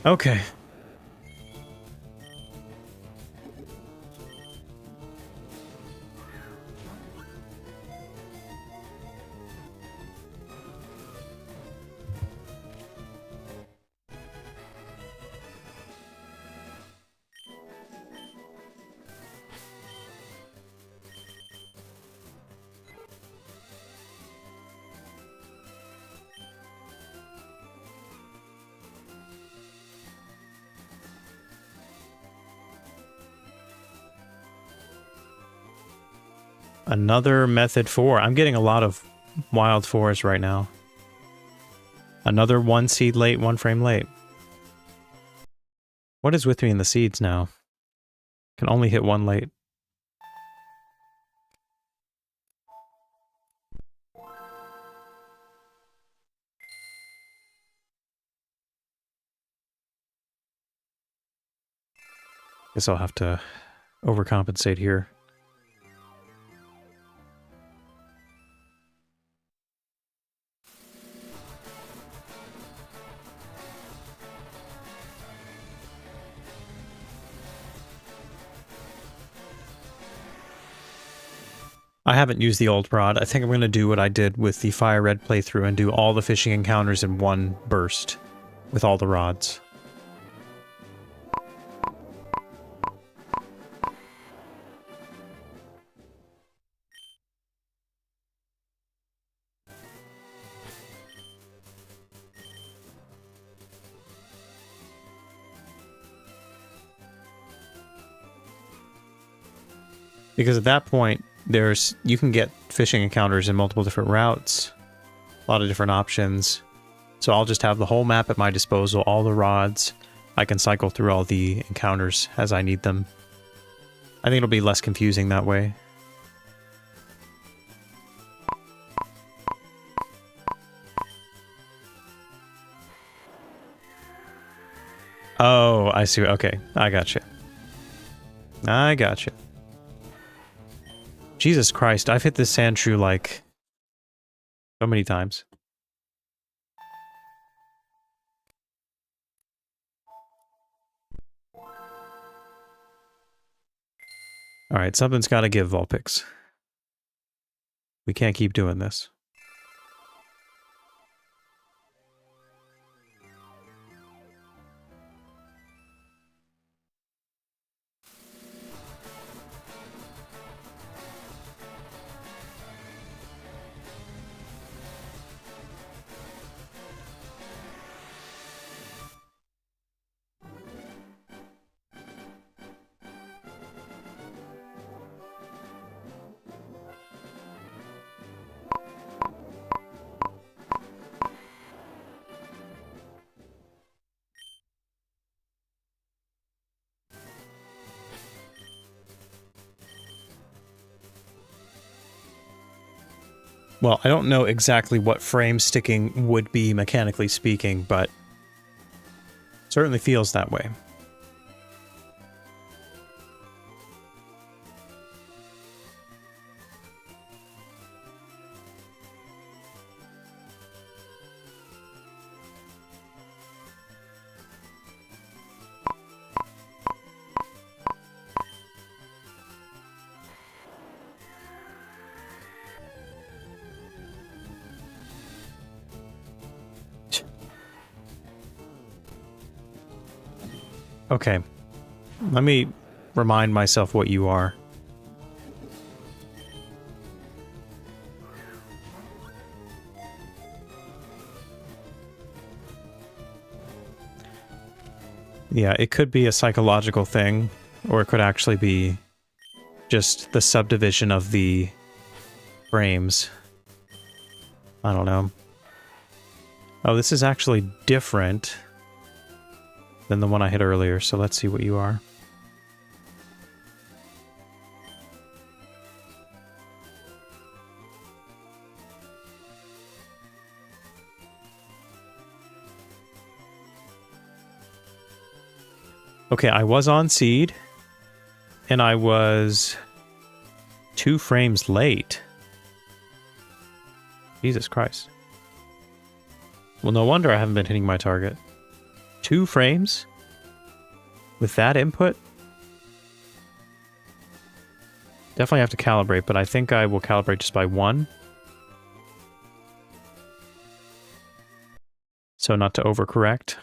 Speaker 1: Okay. Another method 4. I'm getting a lot of wild 4s right now. Another 1 seed late, 1 frame late. What is with me in the seeds now? Can only hit 1 late. Guess I'll have to overcompensate here. I haven't used the old rod. I think I'm going to do what I did with the Fire Red playthrough and do all the fishing encounters in one burst with all the rods. Because at that point, you can get fishing encounters in multiple different routes, a lot of different options. So I'll just have the whole map at my disposal, all the rods. I can cycle through all the encounters as I need them. I think it'll be less confusing that way. Oh, I see. Okay, I gotcha. I gotcha. Jesus Christ, I've hit this sand shrew like so many times. Alright, something's gotta give, Vulpix. We can't keep doing this. Well, I don't know exactly what frame sticking would be, mechanically speaking, but certainly feels that way. Okay, let me remind myself what you are. Yeah, it could be a psychological thing, or it could actually be just the subdivision of the frames. I don't know. Oh, this is actually different than the one I hit earlier, so let's see what you are. Okay, I was on seed, and I was 2 frames late. Jesus Christ. Well, no wonder I haven't been hitting my target. 2 frames? With that input? Definitely have to calibrate, but I think I will calibrate just by 1. So not to overcorrect.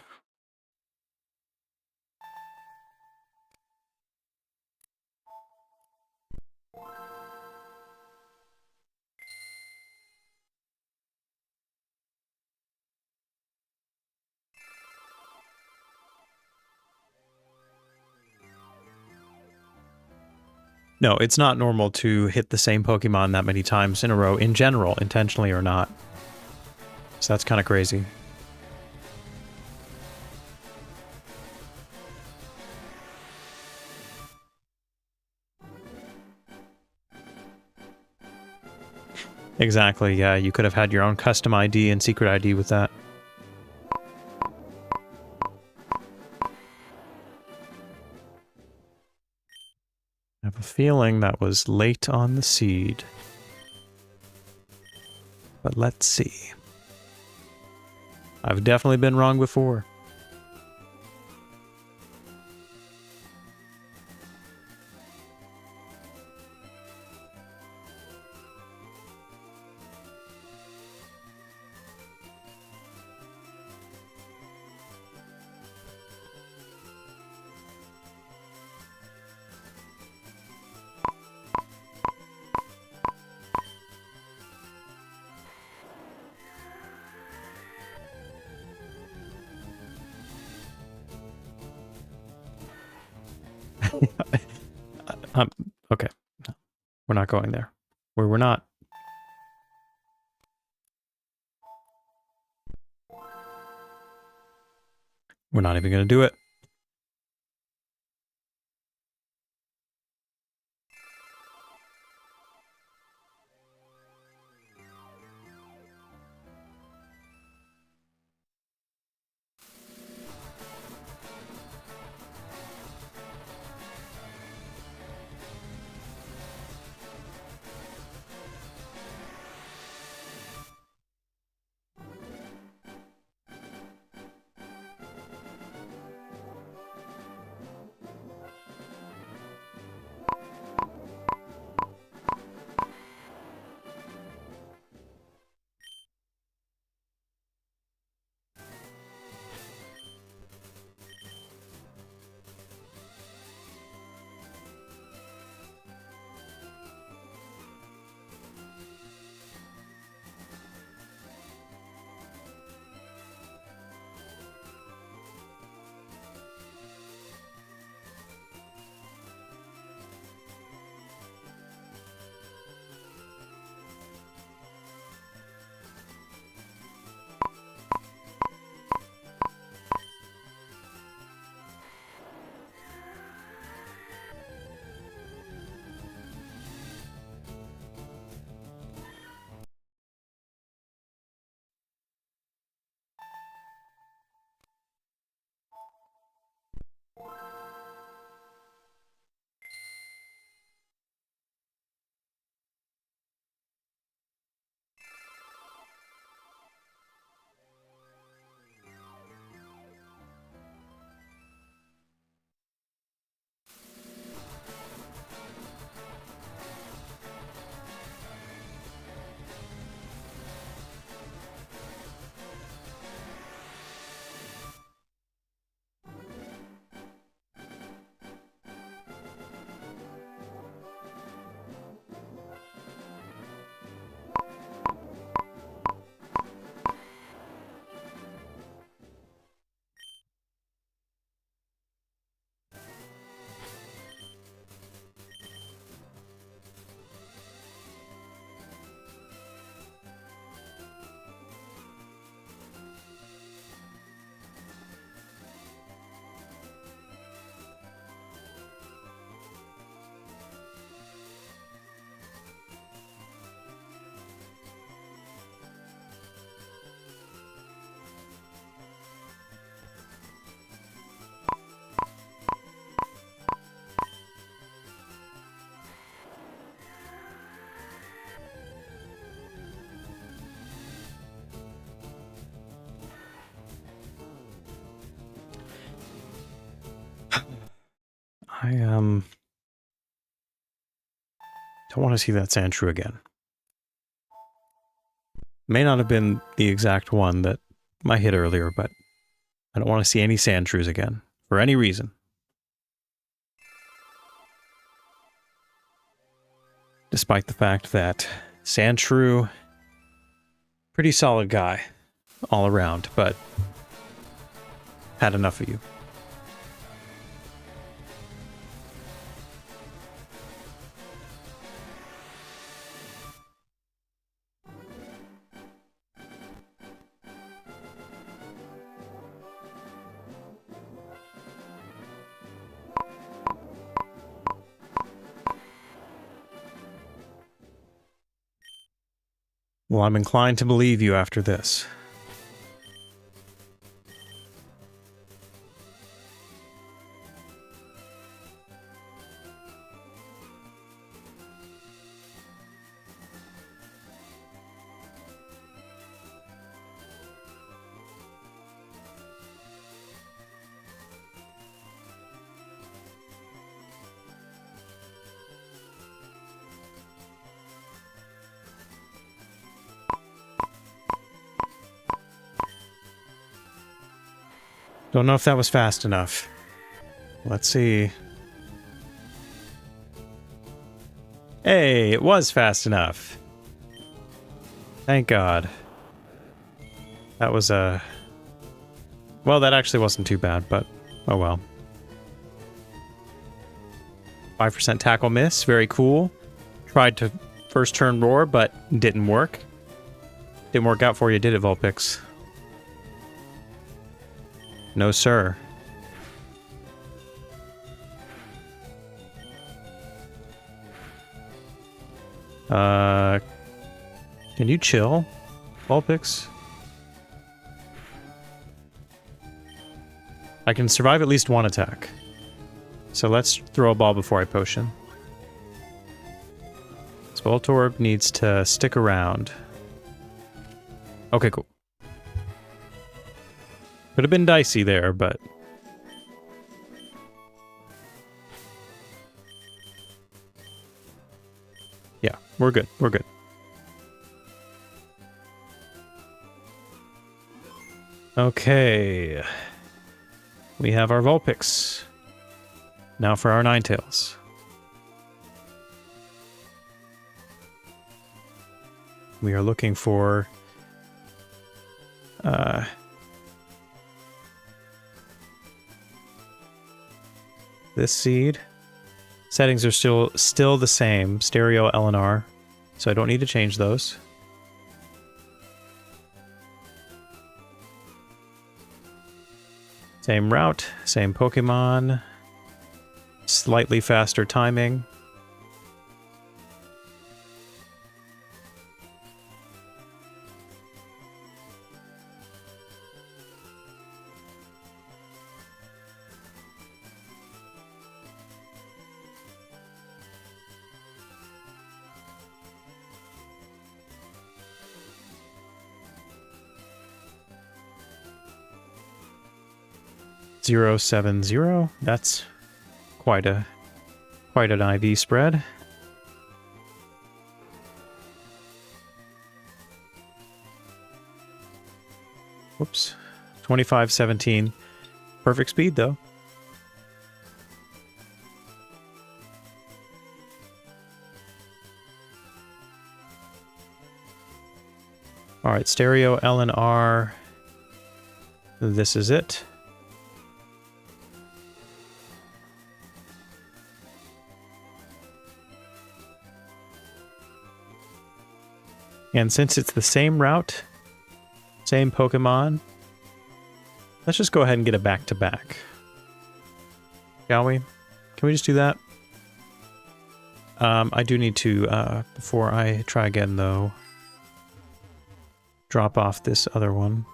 Speaker 1: No, it's not normal to hit the same Pokemon that many times in a row, in general, intentionally or not. So that's kind of crazy. Exactly, yeah, you could have had your own custom ID and secret ID with that. I have a feeling that was late on the seed. But let's see. I've definitely been wrong before. Okay. We're not going there. We're not. We're not even going to do it. I don't want to see that Sandshrew again. May not have been the exact one that I hit earlier, but I don't want to see any Sandshrews again, for any reason. Despite the fact that Sandshrew, pretty solid guy all around, but had enough of you. Well, I'm inclined to believe you after this. Don't know if that was fast enough. Let's see. Hey, it was fast enough. Thank God. That was well, that actually wasn't too bad, but oh well. 5% tackle miss, very cool. Tried to first turn roar, but didn't work. Didn't work out for you, did it, Vulpix? No, sir. Can you chill, Vulpix? I can survive at least one attack. So let's throw a ball before I potion. This Voltorb needs to stick around. Okay, cool. Could have been dicey there, but... yeah, we're good. We're good. Okay. We have our Vulpix. Now for our Ninetales. We are looking for... this seed. Settings are still the same. Stereo LNR. So I don't need to change those. Same route, same Pokemon. Slightly faster timing. Zero 070. That's quite an IV spread. Whoops. 2517. Perfect speed though. All right, stereo LNR. This is it. And since it's the same route, same Pokemon, let's just go ahead and get a back-to-back. Shall we? Can we just do that? I do need to, before I try again though, drop off this other one.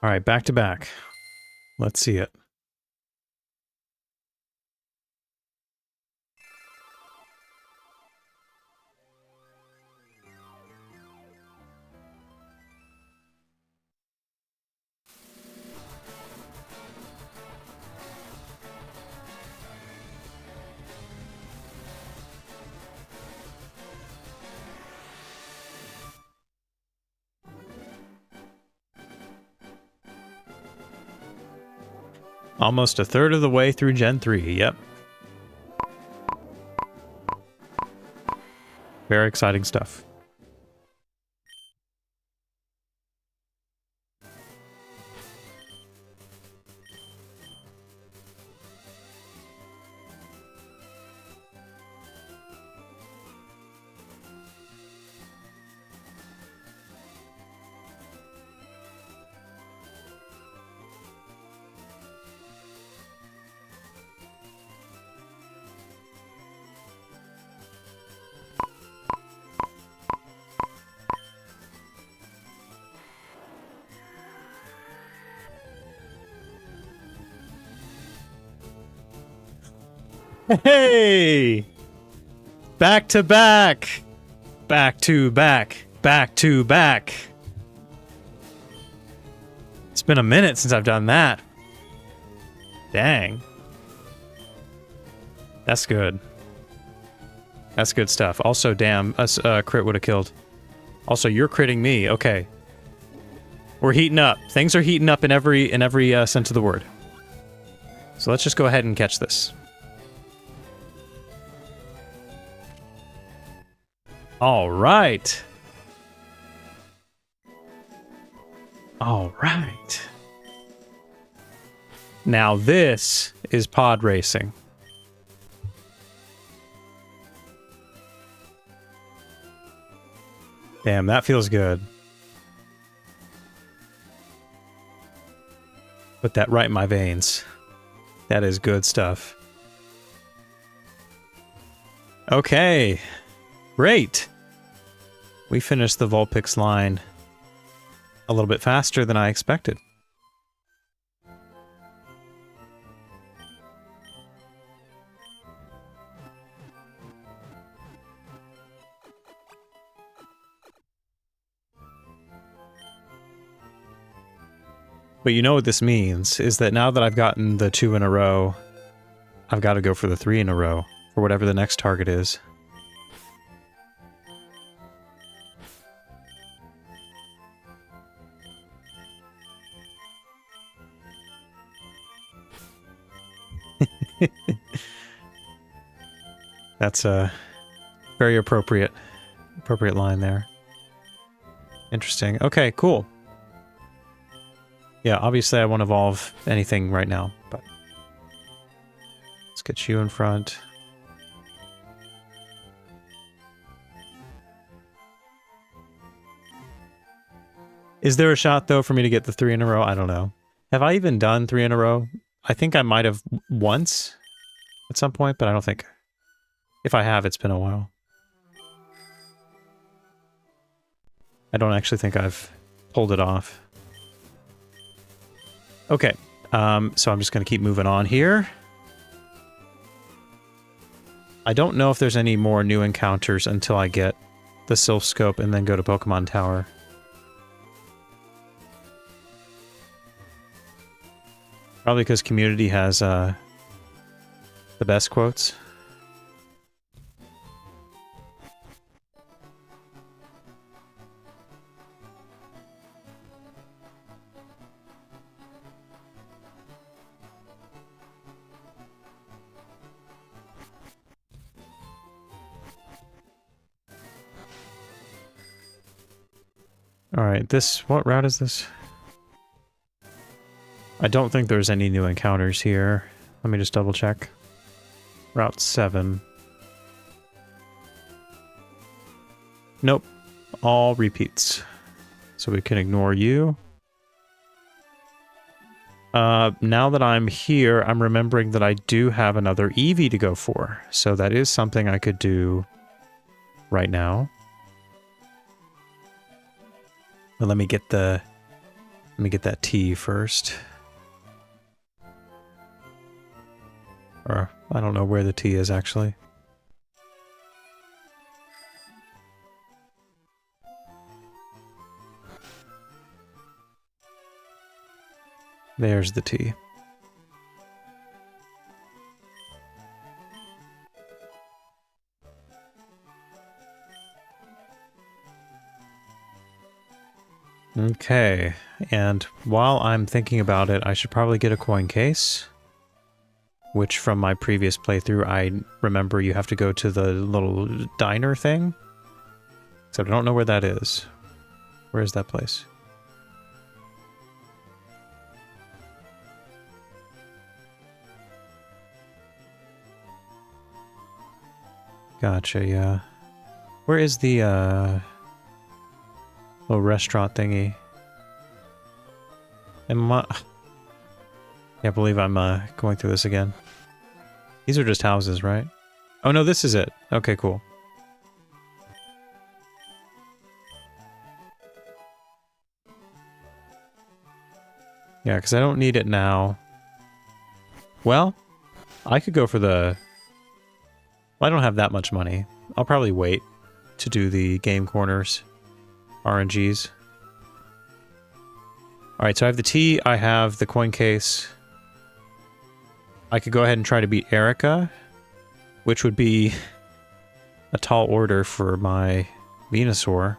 Speaker 1: All right, back to back. Let's see it. Almost a third of the way through Gen 3, yep. Very exciting stuff. Hey! Back to back! Back to back! Back to back! It's been a minute since I've done that. Dang. That's good. That's good stuff. Also, damn, us crit would have killed. Also, you're critting me. Okay. We're heating up. Things are heating up in every sense of the word. So let's just go ahead and catch this. All right. All right. Now this is pod racing. Damn, that feels good. Put that right in my veins. That is good stuff. Okay. Great. We finished the Vulpix line a little bit faster than I expected. But you know what this means, is that now that I've gotten the 2 in a row, I've got to go for the 3 in a row, for whatever the next target is. That's a very appropriate line there. Interesting. Okay, cool. Yeah, obviously I won't evolve anything right now, but let's get you in front. Is there a shot, though, for me to get the 3 in a row? I don't know. Have I even done 3 in a row? I think I might have once at some point, but I don't think... If I have, it's been a while. I don't actually think I've pulled it off. Okay, so I'm just going to keep moving on here. I don't know if there's any more new encounters until I get the Sylph Scope and then go to Pokemon Tower. Probably because Community has the best quotes. Alright, what route is this? I don't think there's any new encounters here. Let me just double check. Route 7. Nope. All repeats. So we can ignore you. Now that I'm here, I'm remembering that I do have another Eevee to go for. So that is something I could do right now. But let me get that T first. Or I don't know where the T is actually. There's the T. Okay, and while I'm thinking about it, I should probably get a coin case. which from my previous playthrough, I remember you have to go to the little diner thing. Except I don't know where that is. Where is that place? Gotcha, yeah. Where is the, little restaurant thingy? Can't believe I'm, going through this again. These are just houses, right? Oh no, this is it. Okay, cool. Yeah, because I don't need it now. Well, I could go for the... Well, I don't have that much money. I'll probably wait to do the game corners. RNGs. Alright, so I have the tea, I have the coin case. I could go ahead and try to beat Erica, which would be a tall order for my Venusaur.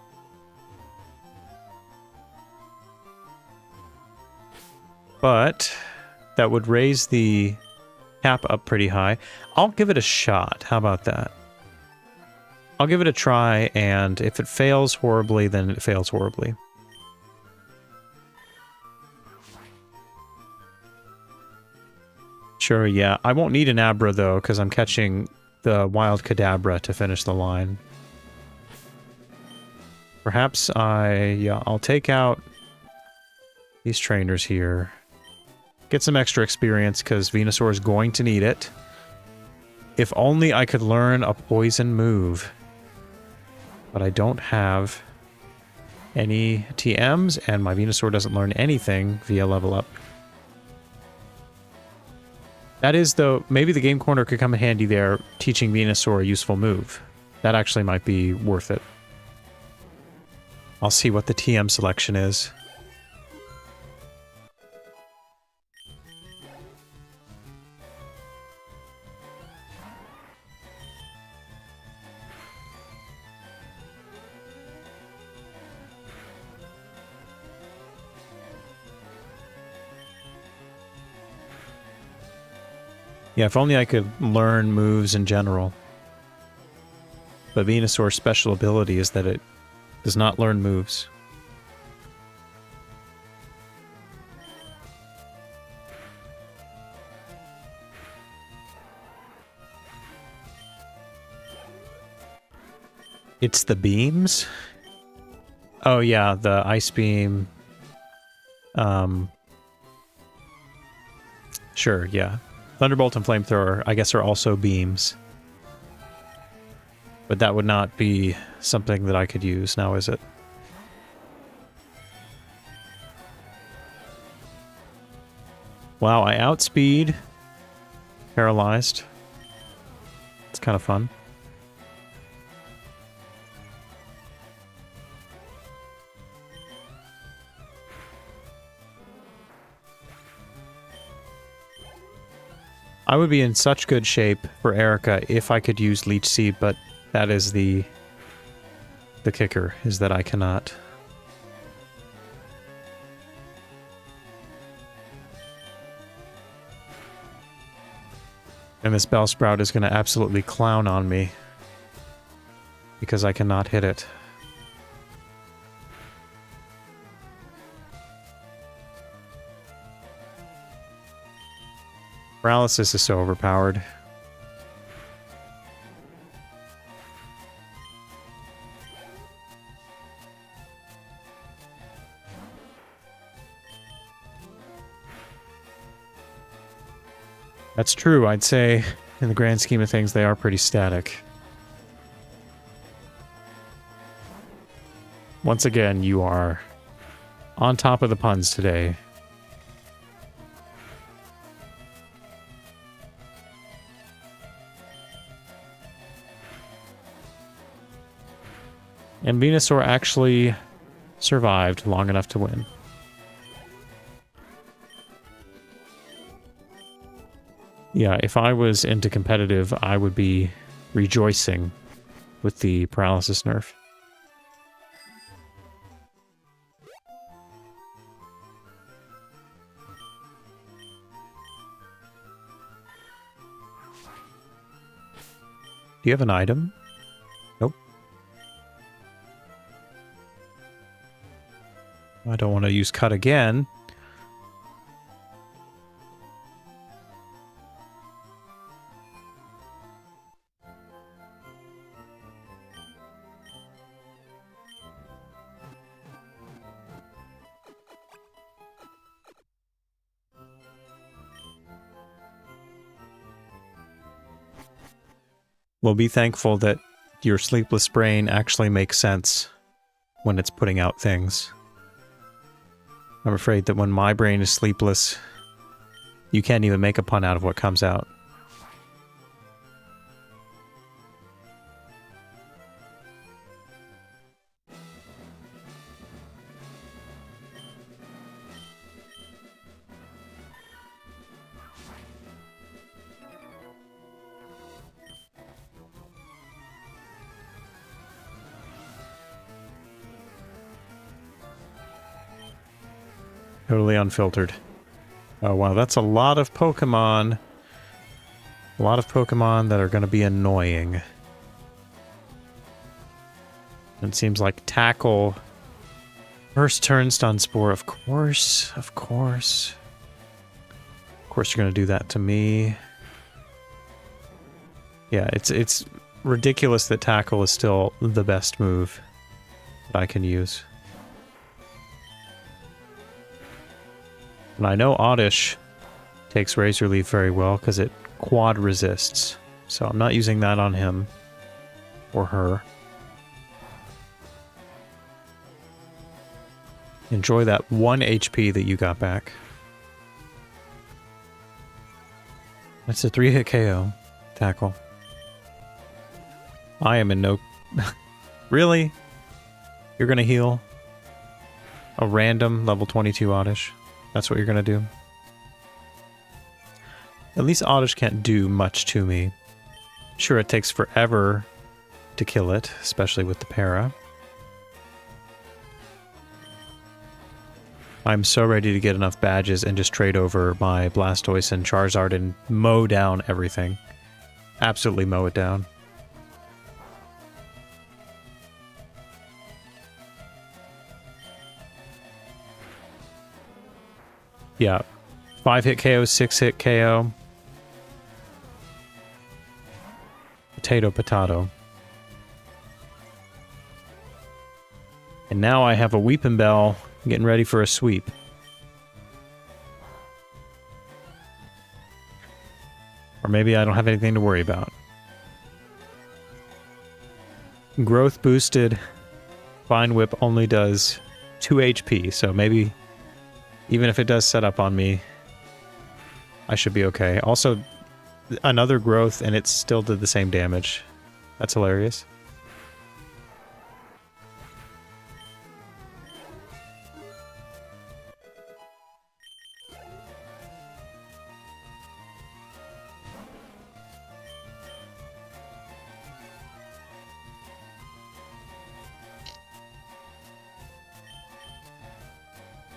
Speaker 1: But that would raise the cap up pretty high. I'll give it a shot. How about that? I'll give it a try, and if it fails horribly, then it fails horribly. Sure, yeah. I won't need an Abra, though, because I'm catching the Wild Kadabra to finish the line. Perhaps I'll take out these trainers here. Get some extra experience, because Venusaur is going to need it. If only I could learn a poison move. But I don't have any TMs, and my Venusaur doesn't learn anything via level up. That is, though, maybe the game corner could come in handy there, teaching Venusaur a useful move. That actually might be worth it. I'll see what the TM selection is. Yeah, if only I could learn moves in general. But Venusaur's special ability is that it does not learn moves. It's the beams? Oh yeah, the ice beam. Sure, yeah. Thunderbolt and Flamethrower, I guess, are also beams. But that would not be something that I could use now, is it? Wow, I outspeed. Paralyzed. It's kind of fun. I would be in such good shape for Erica if I could use Leech Seed, but that is the kicker, is that I cannot. And this Bellsprout is going to absolutely clown on me because I cannot hit it. Paralysis is so overpowered. That's true, I'd say, in the grand scheme of things, they are pretty static. Once again, you are on top of the puns today. And Venusaur actually survived long enough to win. Yeah, if I was into competitive, I would be rejoicing with the paralysis nerf. Do you have an item? Nope. I don't want to use cut again. Well, be thankful that your sleepless brain actually makes sense when it's putting out things. I'm afraid that when my brain is sleepless, you can't even make a pun out of what comes out. Totally unfiltered. Oh wow, that's a lot of Pokemon. A lot of Pokemon that are going to be annoying. It seems like Tackle. First turn stun spore, of course. Of course. Of course you're going to do that to me. Yeah, it's ridiculous that Tackle is still the best move that I can use. And I know Oddish takes Razor Leaf very well because it quad resists. So I'm not using that on him or her. Enjoy that 1 HP that you got back. That's a 3-hit KO. Tackle. I am in no... Really? You're gonna heal a random level 22 Oddish? That's what you're gonna do? At least Oddish can't do much to me. Sure, it takes forever to kill it, especially with the para. I'm so ready to get enough badges and just trade over my Blastoise and Charizard and mow down everything. Absolutely mow it down. Yeah. 5-hit KO, 6-hit KO. Potato. And now I have a Weeping Bell getting ready for a sweep. Or maybe I don't have anything to worry about. Growth boosted Vine Whip only does 2 HP, so maybe even if it does set up on me, I should be okay. Also, another growth and it still did the same damage. That's hilarious.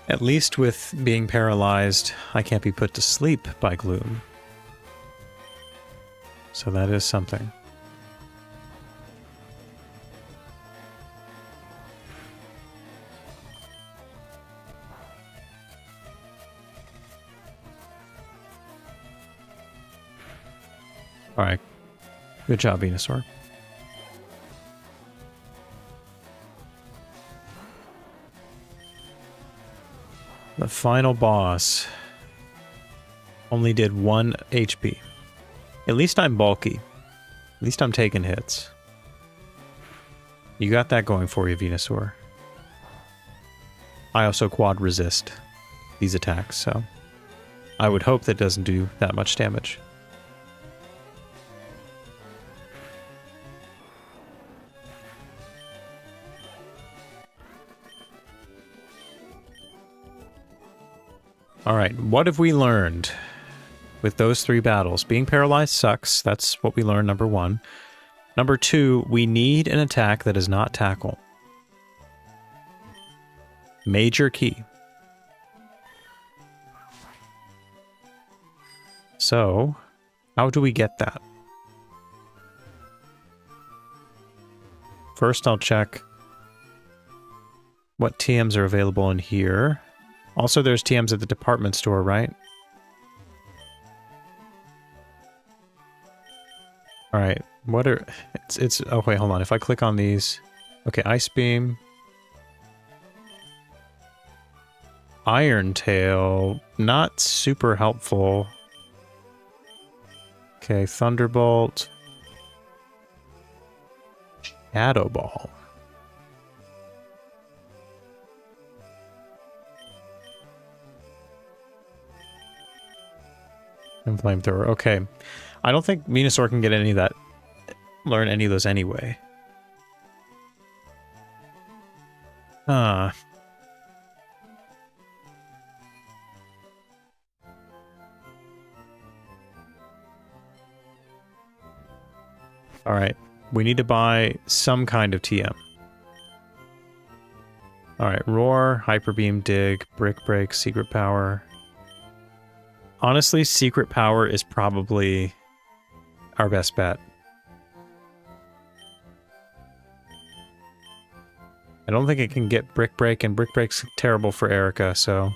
Speaker 1: At least with being paralyzed, I can't be put to sleep by gloom. So that is something. Alright. Good job, Venusaur. The final boss only did 1 HP. At least I'm bulky. At least I'm taking hits. You got that going for you, Venusaur. I also quad resist these attacks, so I would hope that doesn't do that much damage. Alright, what have we learned with those 3 battles? Being paralyzed sucks. That's what we learned, number 1. Number 2, we need an attack that is not tackle. Major key. So, how do we get that? First, I'll check what TMs are available in here. Also, there's TMs at the department store, right? All right. What are... It's... Oh, wait, hold on. If I click on these... Okay, Ice Beam. Iron Tail. Not super helpful. Okay, Thunderbolt. Shadow Ball. And Flamethrower. Okay. I don't think Venusaur can get any of that. Learn any of those anyway. Huh. Alright. We need to buy some kind of TM. Alright. Roar, Hyper Beam, Dig, Brick Break, Secret Power. Honestly, Secret Power is probably our best bet. I don't think it can get Brick Break, and Brick Break's terrible for Erica, so...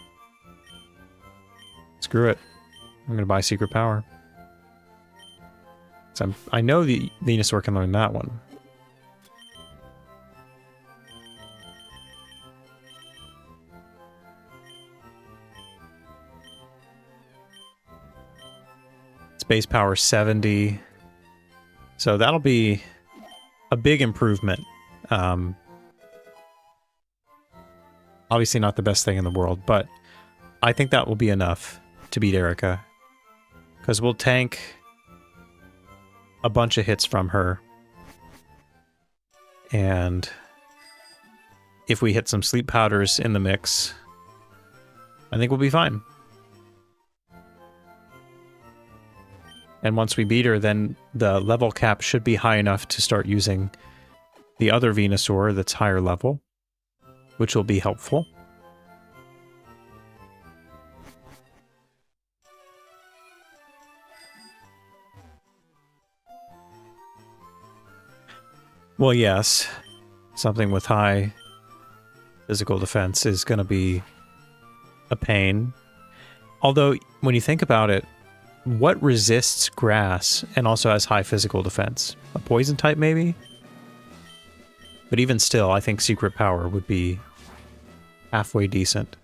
Speaker 1: Screw it. I'm gonna buy Secret Power. So I know the Venusaur can learn that one. Space Power 70. So that'll be a big improvement. Obviously not the best thing in the world, but I think that will be enough to beat Erica. Because we'll tank a bunch of hits from her. And if we hit some sleep powders in the mix, I think we'll be fine. And once we beat her, then the level cap should be high enough to start using the other Venusaur that's higher level, which will be helpful. Well, yes, something with high physical defense is going to be a pain. Although, when you think about it, what resists grass and also has high physical defense? A poison type, maybe? But even still, I think Secret Power would be halfway decent.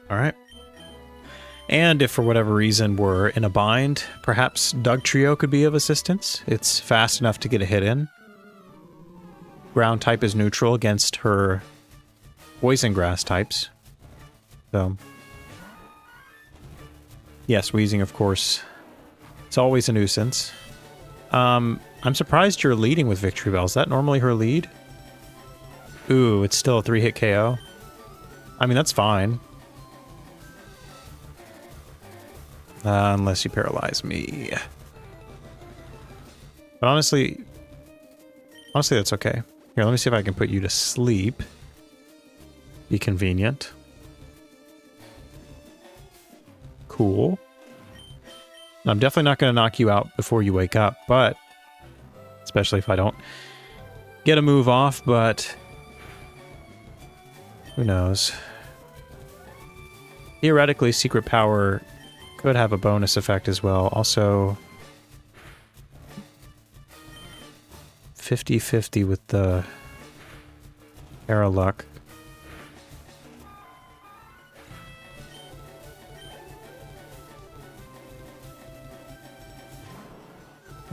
Speaker 1: Alright. And if for whatever reason we're in a bind, perhaps Dugtrio could be of assistance. It's fast enough to get a hit in. Ground type is neutral against her poison grass types. So, yes, Weezing, of course. It's always a nuisance. I'm surprised you're leading with Victory Bell. Is that normally her lead? Ooh, it's still a 3-hit KO. I mean, that's fine. Unless you paralyze me. But honestly, that's okay. Here, let me see if I can put you to sleep. Be convenient. Cool. I'm definitely not going to knock you out before you wake up, but... Especially if I don't get a move off, but... Who knows? Theoretically, Secret Power could have a bonus effect as well. Also, 50-50 with the Arrow Luck.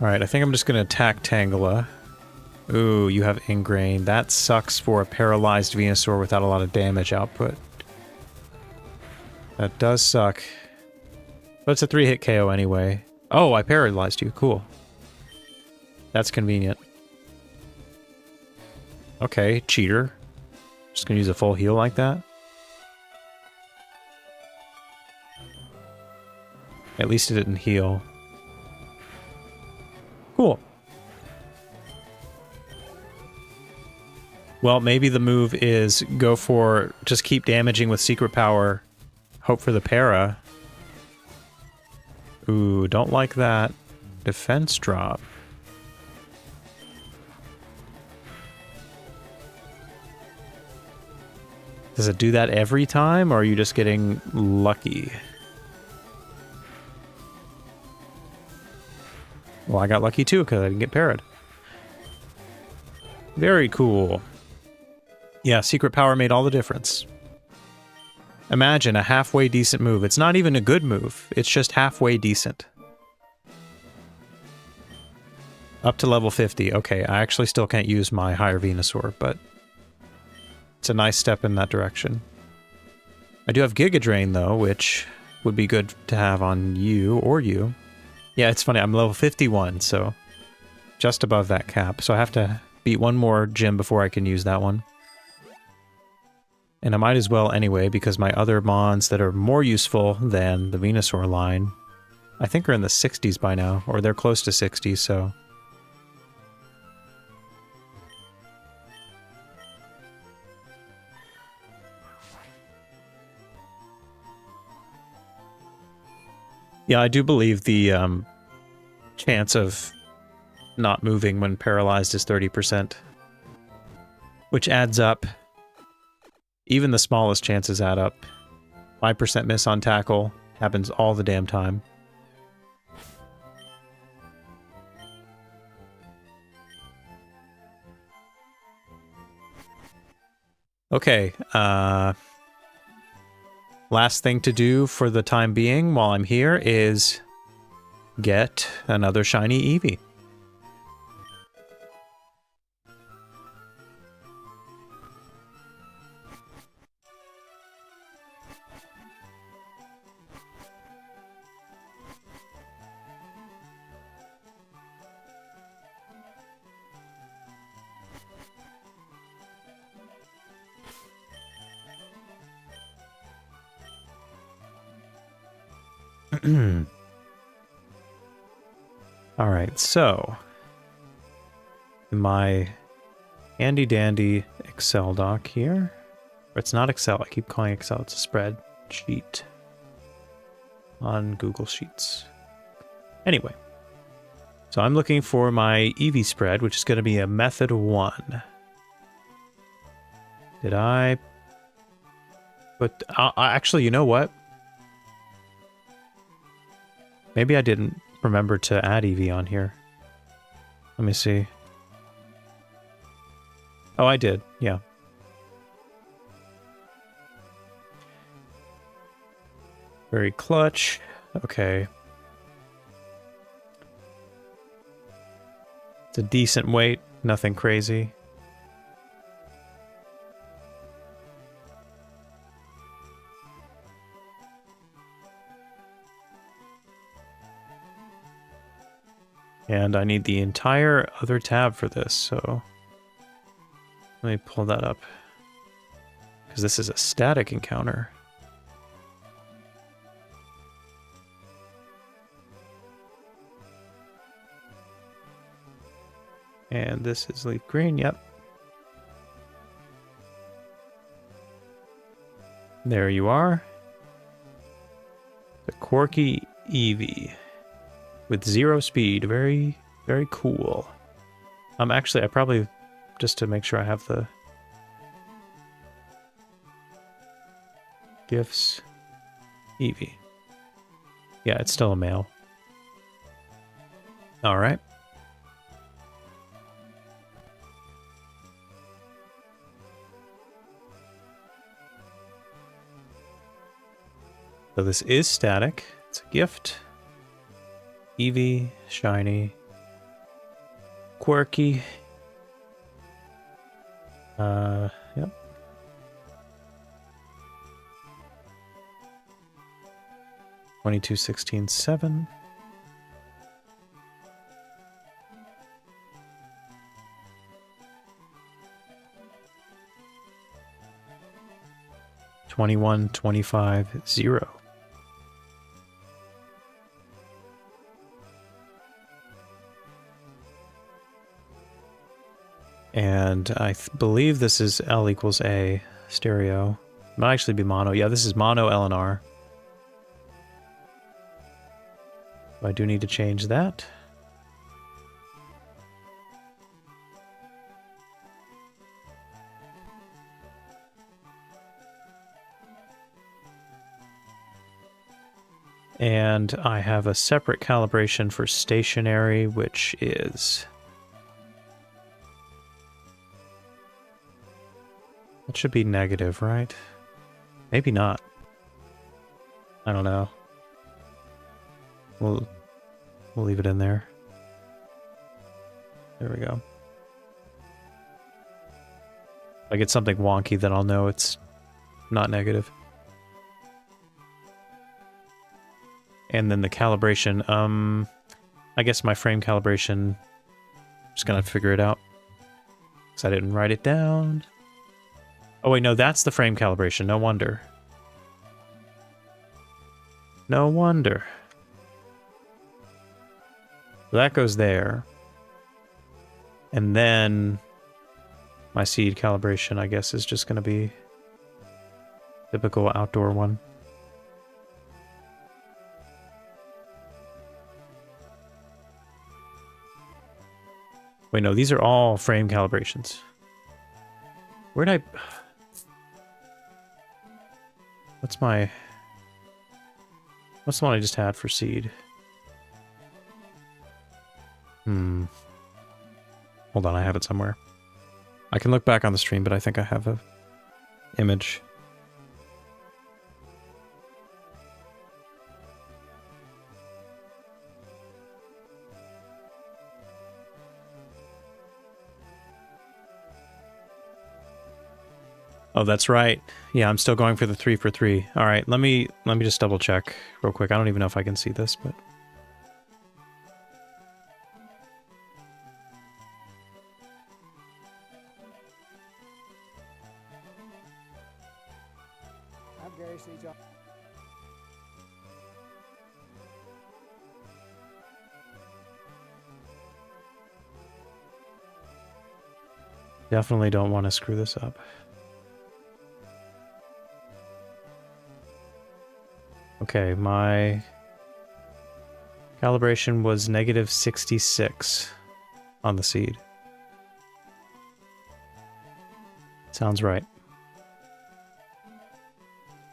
Speaker 1: Alright, I think I'm just going to attack Tangela. Ooh, you have Ingrain. That sucks for a paralyzed Venusaur without a lot of damage output. That does suck. But it's a 3-hit KO anyway. Oh, I paralyzed you. Cool. That's convenient. Okay, cheater. Just gonna use a full heal like that. At least it didn't heal. Cool. Well, maybe the move is go for just keep damaging with secret power, hope for the para. Ooh, don't like that. Defense drop. Does it do that every time, or are you just getting lucky? Well, I got lucky too, because I didn't get parried. Very cool. Yeah, secret power made all the difference. Imagine a halfway decent move. It's not even a good move. It's just halfway decent. Up to level 50. Okay, I actually still can't use my higher Venusaur, but it's a nice step in that direction. I do have Giga Drain, though, which would be good to have on you or you. Yeah, it's funny. I'm level 51, so just above that cap. So I have to beat one more gym before I can use that one. And I might as well anyway, because my other mons that are more useful than the Venusaur line, I think are in the 60s by now, or they're close to 60, so... Yeah, I do believe the chance of not moving when paralyzed is 30%, which adds up. Even the smallest chances add up. 5% miss on tackle happens all the damn time. Okay, last thing to do for the time being while I'm here is get another shiny Eevee. Alright, so in my handy dandy Excel doc here, or it's not Excel, I keep calling it Excel, it's a spreadsheet on Google Sheets. Anyway, so I'm looking for my Eevee spread, which is going to be a method 1. Did I put... actually, you know what? Maybe I didn't remember to add Eevee on here. Let me see. Oh, I did. Yeah. Very clutch. Okay. It's a decent weight. Nothing crazy. And I need the entire other tab for this, so let me pull that up. Because this is a static encounter. And this is leaf green, yep. There you are. The quirky Eevee. With 0 speed. Very, very cool. Actually, I probably, just to make sure I have the gifts. Eevee. Yeah, it's still a male. Alright. So this is static. It's a gift. Eevee, shiny, quirky. Yep. $22.16.7. $21.25.0. And I believe this is L equals A stereo. It might actually be mono. Yeah, this is mono L and R. I do need to change that. And I have a separate calibration for stationary, which is... It should be negative, right? Maybe not. I don't know. We'll leave it in there. There we go. If I get something wonky, then I'll know it's not negative. And then the calibration, I guess my frame calibration, just gonna figure it out. Because I didn't write it down. Oh wait, no, that's the frame calibration, no wonder. No wonder. So that goes there. And then my seed calibration, I guess, is just gonna be typical outdoor one. Wait, no, these are all frame calibrations. Where'd I... What's the one I just had for seed? Hold on, I have it somewhere. I can look back on the stream, but I think I have a image. Oh, that's right. Yeah, I'm still going for the 3 for 3. All right, let me just double check real quick. I don't even know if I can see this, but definitely don't want to screw this up. Okay, my calibration was negative 66 on the seed. Sounds right.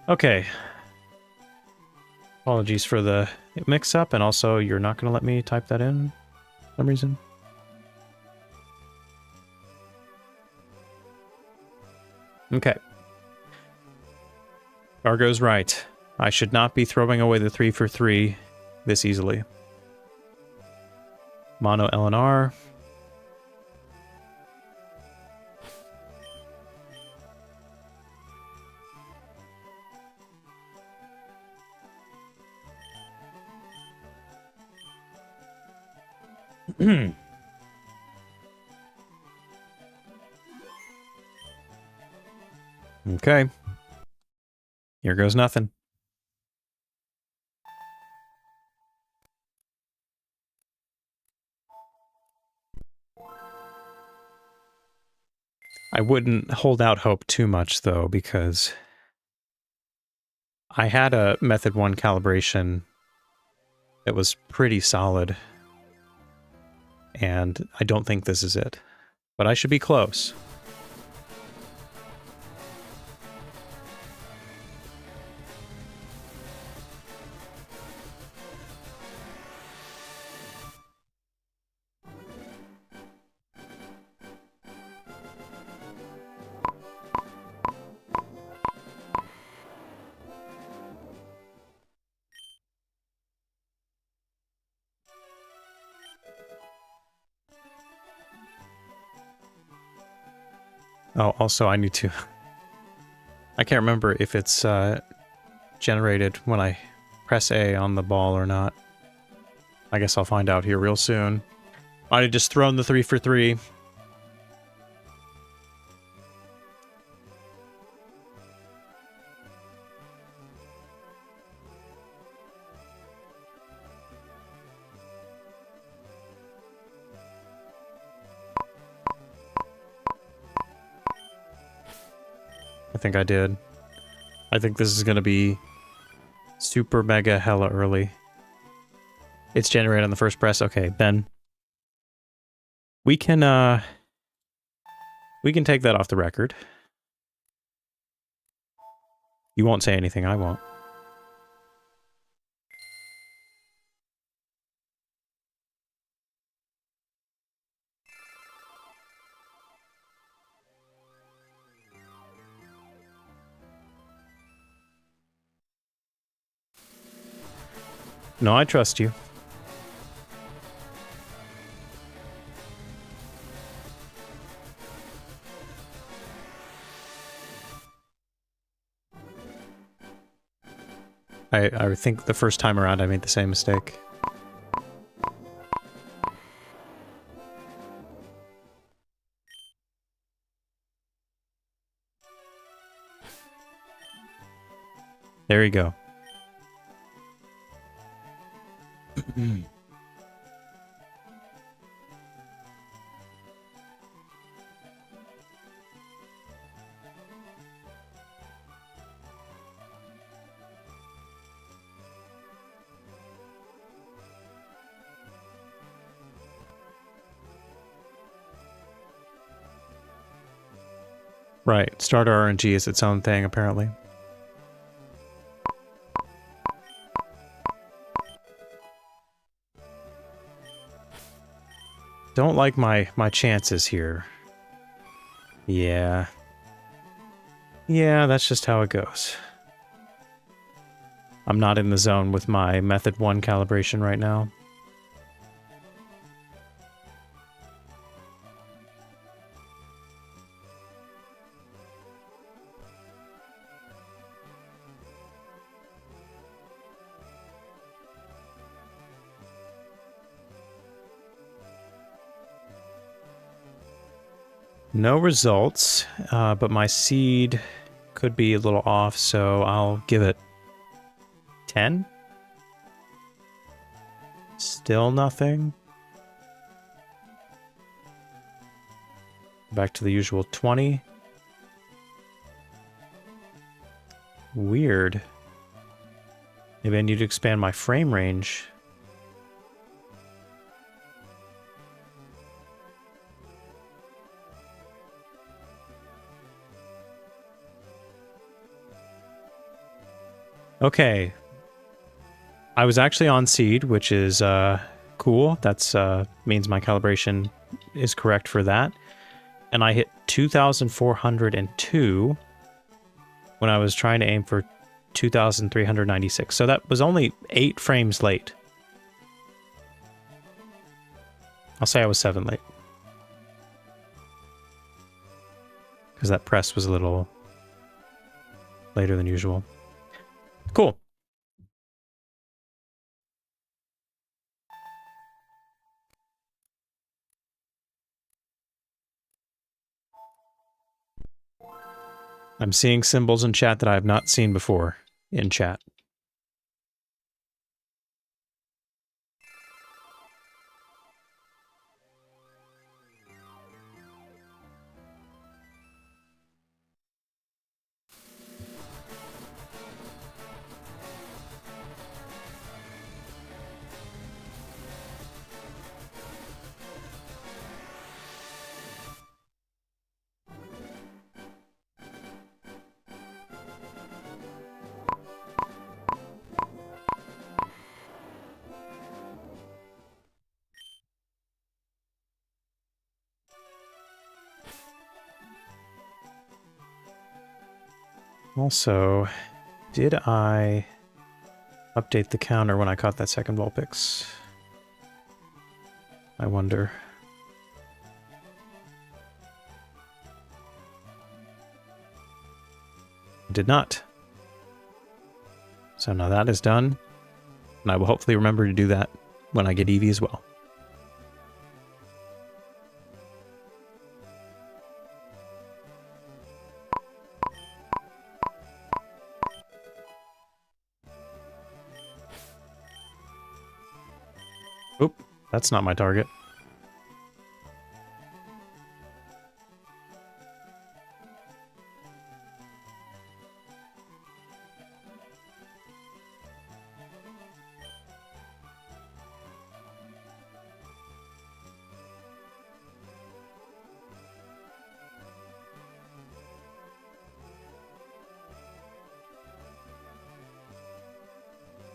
Speaker 1: Okay. Apologies for the mix-up, and also you're not going to let me type that in for some reason. Okay. Argo's right. I should not be throwing away the 3 for 3 this easily. Mono LNR. Okay. Here goes nothing. I wouldn't hold out hope too much, though, because I had a Method 1 calibration that was pretty solid, and I don't think this is it. But I should be close. Oh, also I need to... I can't remember if it's generated when I press A on the ball or not. I guess I'll find out here real soon. Might have just thrown the 3 for 3. think I did. I think this is going to be super mega hella early. It's generated on the first press. Okay, then we can take that off the record. You won't say anything, I won't. No, I trust you. I think the first time around I made the same mistake. There you go. Right, starter RNG is its own thing, apparently. Don't like my chances here. Yeah. Yeah, that's just how it goes. I'm not in the zone with my Method 1 calibration right now. No results, but my seed could be a little off, so I'll give it 10. Still nothing. Back to the usual 20. Weird. Maybe I need to expand my frame range. Okay. I was actually on seed, which is cool. That's means my calibration is correct for that. And I hit 2,402 when I was trying to aim for 2,396. So that was only 8 frames late. I'll say I was 7 late. Because that press was a little later than usual. Cool. I'm seeing symbols in chat that I have not seen before in chat. Also, did I update the counter when I caught that second Vulpix? I wonder. I did not. So now that is done, and I will hopefully remember to do that when I get Eevee as well. Oop, that's not my target.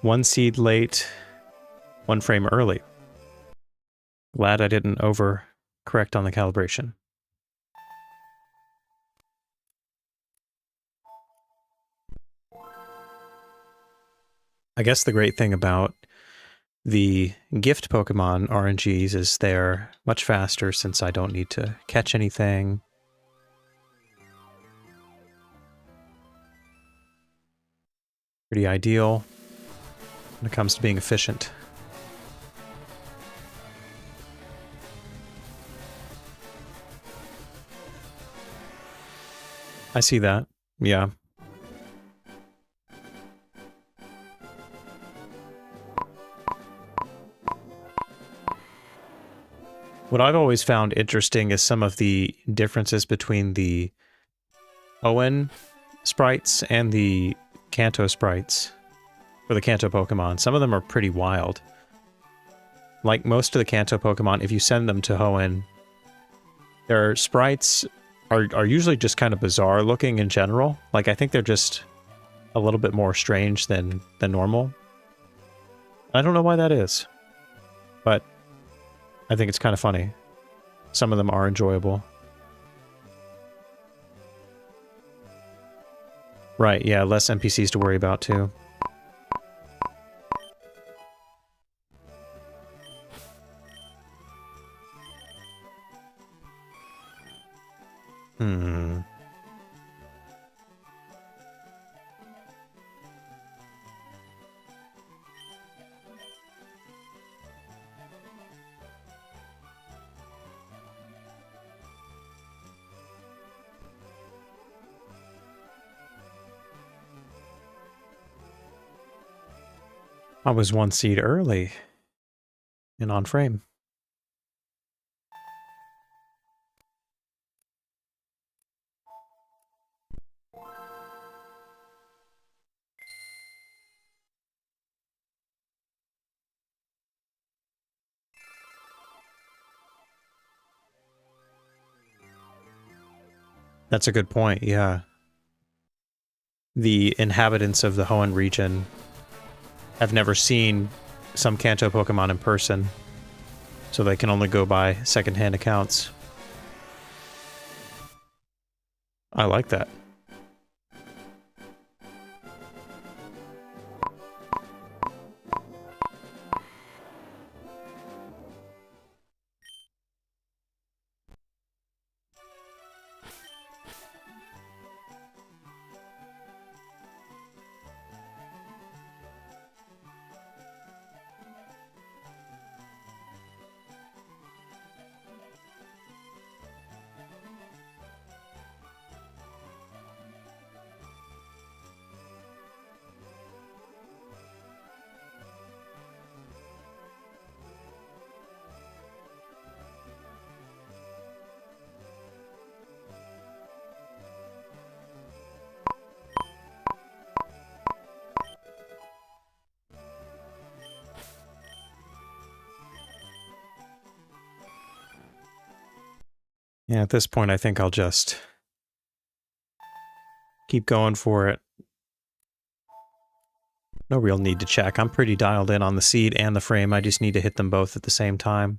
Speaker 1: 1 seed late, 1 frame early. Glad I didn't overcorrect on the calibration. I guess the great thing about the gift Pokemon RNGs is they're much faster since I don't need to catch anything. Pretty ideal when it comes to being efficient. I see that. Yeah. What I've always found interesting is some of the differences between the Hoenn sprites and the Kanto sprites for the Kanto Pokemon. Some of them are pretty wild. Like most of the Kanto Pokemon, if you send them to Hoenn, their sprites are usually just kind of bizarre looking in general. Like, I think they're just a little bit more strange than normal. I don't know why that is, but I think it's kind of funny. Some of them are enjoyable. Right, yeah, less NPCs to worry about, too. I was 1 seed early and on frame. That's a good point, yeah. The inhabitants of the Hoenn region have never seen some Kanto Pokemon in person, so they can only go by secondhand accounts. I like that. Yeah, at this point, I think I'll just keep going for it. No real need to check. I'm pretty dialed in on the seed and the frame. I just need to hit them both at the same time.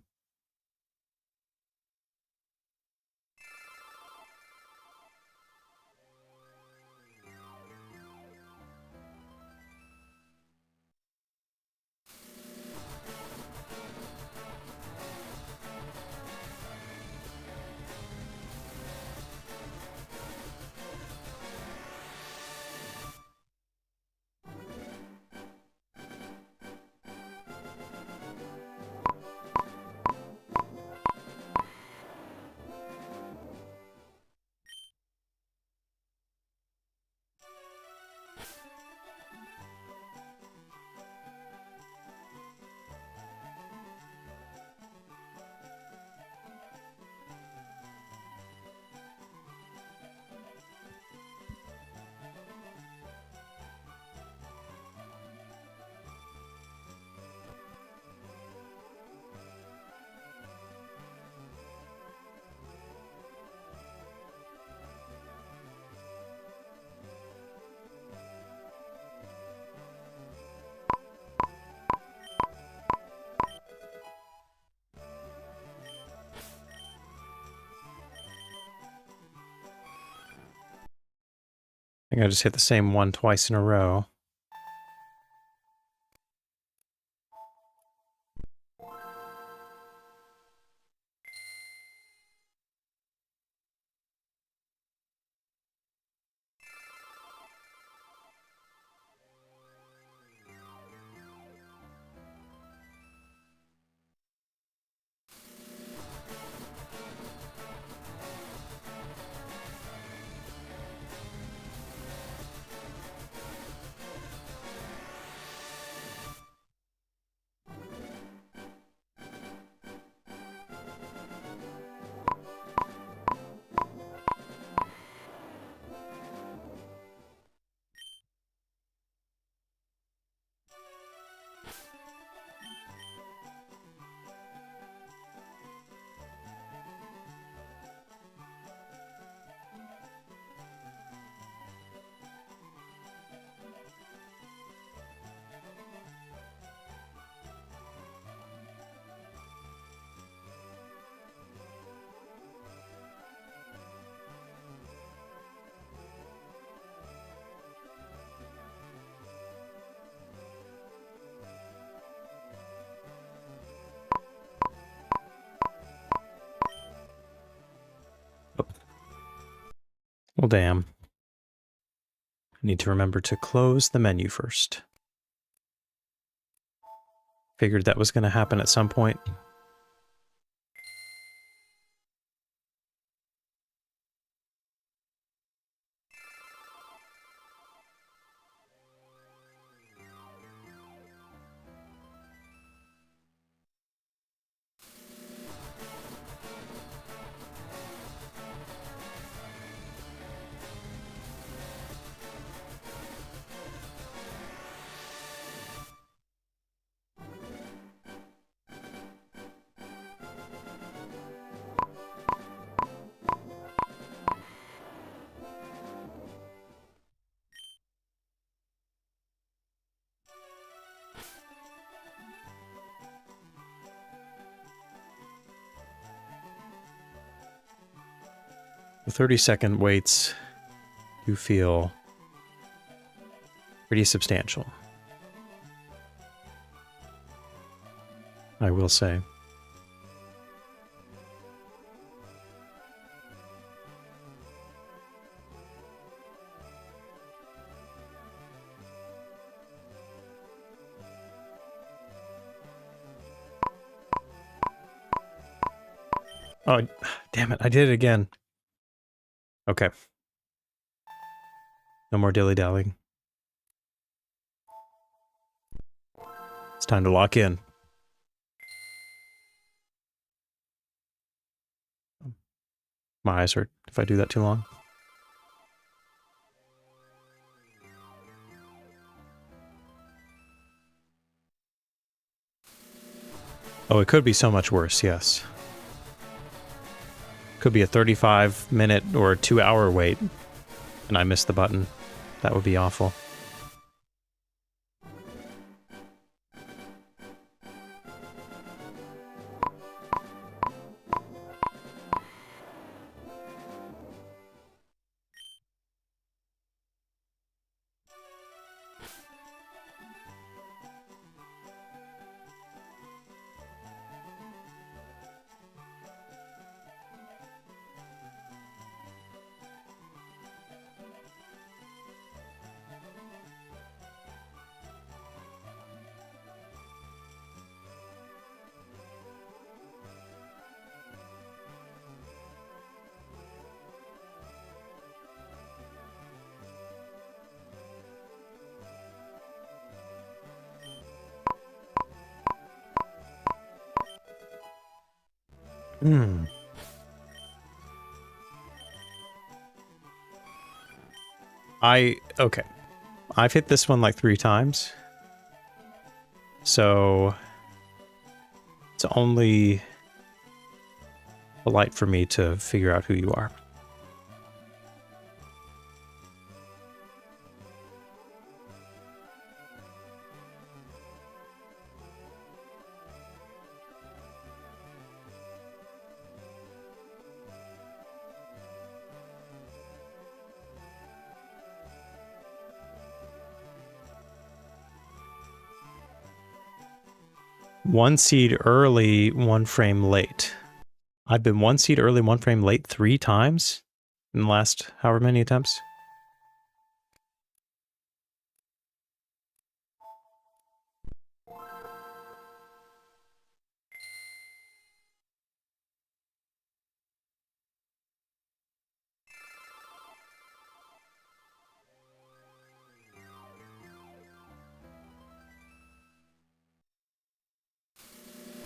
Speaker 1: think I just hit the same one twice in a row. Well, damn. I need to remember to close the menu first. Figured that was going to happen at some point. The 30-second waits do feel pretty substantial, I will say. Oh, damn it, I did it again. Okay. No more dilly-dallying. It's time to lock in. My eyes hurt if I do that too long. Oh, it could be so much worse, yes. Could be a 35-minute or a 2-hour wait, and I missed the button. That would be awful. Okay. I've hit this one like 3 times. So it's only polite for me to figure out who you are. 1 seed early, 1 frame late. I've been 1 seed early, 1 frame late 3 times in the last however many attempts.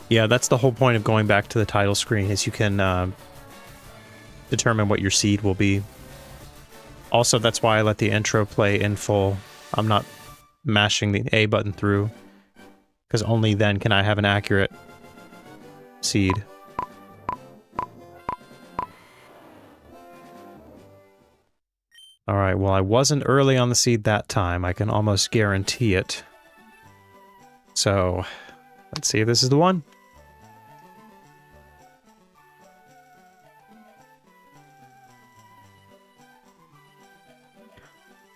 Speaker 1: Yeah, that's the whole point of going back to the title screen, is you can determine what your seed will be. Also, that's why I let the intro play in full. I'm not mashing the A button through, because only then can I have an accurate seed. Alright, well I wasn't early on the seed that time, I can almost guarantee it. So, let's see if this is the one.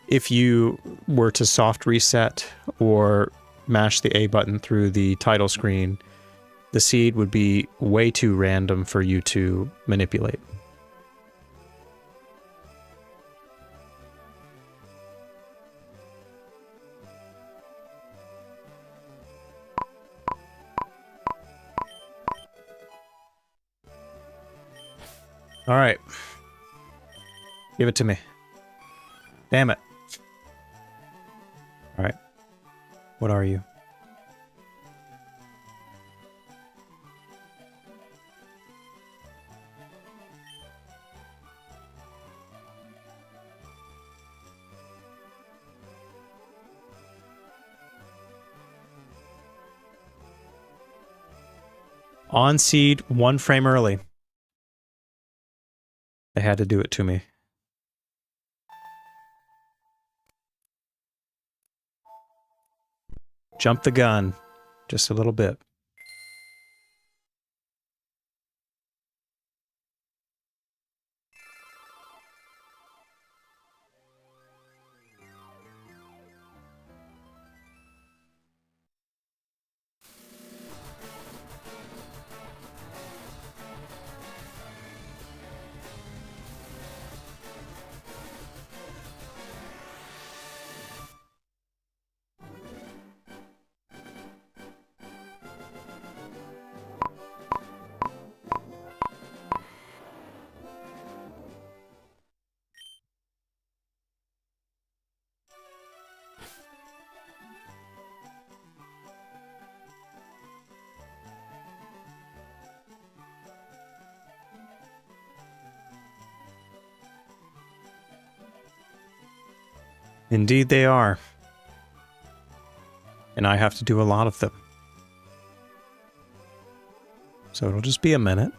Speaker 1: If you were to soft reset or mash the A button through the title screen, the seed would be way too random for you to manipulate. Alright. Give it to me. Damn it. Alright. What are you? On seed, 1 frame early. They had to do it to me. Jump the gun. Just a little bit. Indeed they are. And I have to do a lot of them. So it'll just be a minute.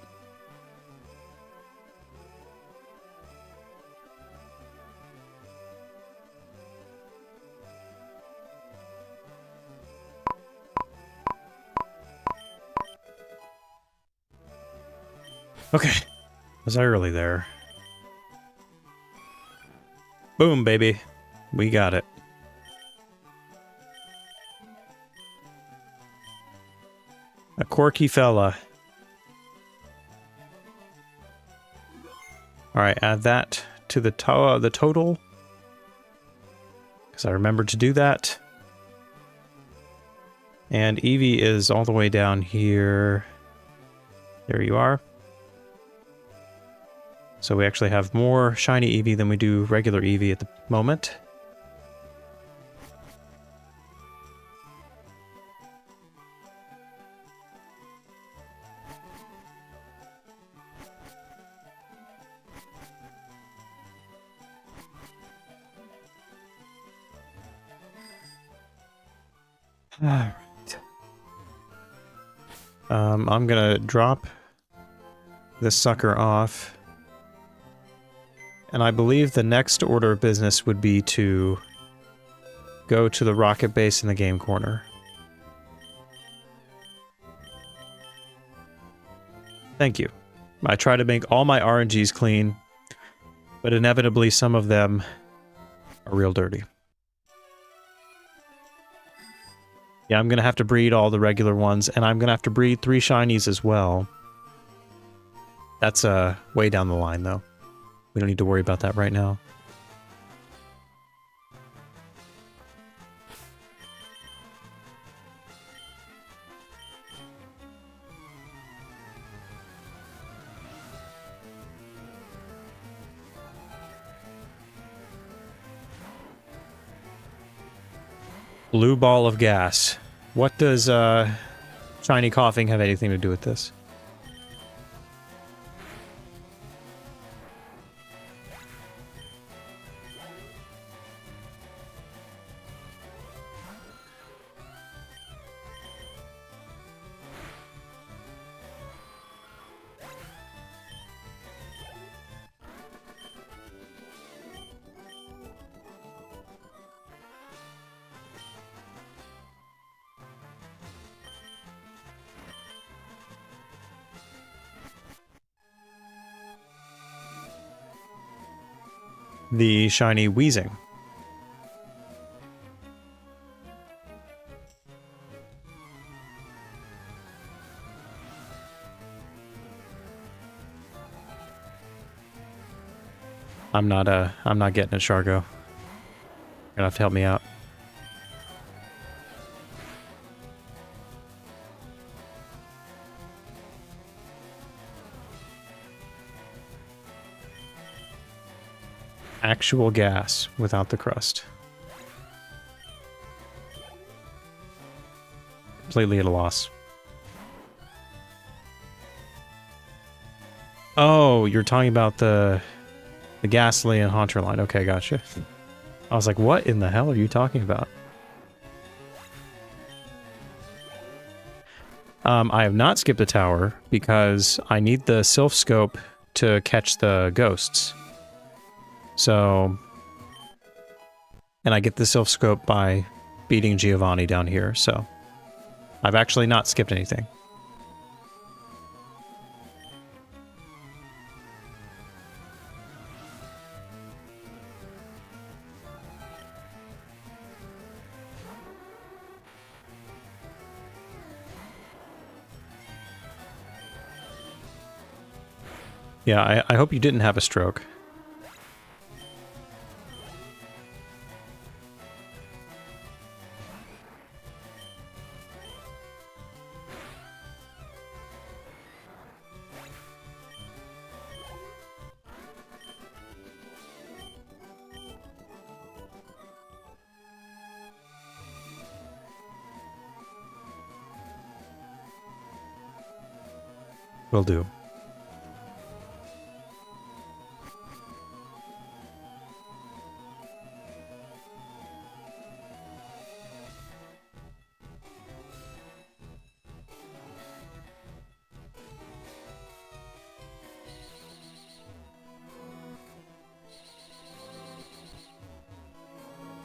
Speaker 1: Okay. Was I early there? Boom, baby. We got it. A quirky fella. Alright, add that to the total. Because I remembered to do that. And Eevee is all the way down here. There you are. So we actually have more shiny Eevee than we do regular Eevee at the moment. Alright. I'm gonna drop this sucker off. And I believe the next order of business would be to go to the rocket base in the game corner. Thank you. I try to make all my RNGs clean, but inevitably some of them are real dirty. Yeah, I'm going to have to breed all the regular ones, and I'm going to have to breed 3 shinies as well. That's way down the line, though. We don't need to worry about that right now. Blue ball of gas. What does shiny coughing have anything to do with this? The shiny wheezing. I'm not getting it, Shargo. You're gonna have to help me out. Actual gas without the crust. Completely at a loss. Oh, you're talking about the Ghastly and Haunter line. Okay, gotcha. I was like, what in the hell are you talking about? I have not skipped a tower because I need the Sylph Scope to catch the ghosts. So, and I get the Sylph Scope by beating Giovanni down here, so I've actually not skipped anything. Yeah, I hope you didn't have a stroke. Will do.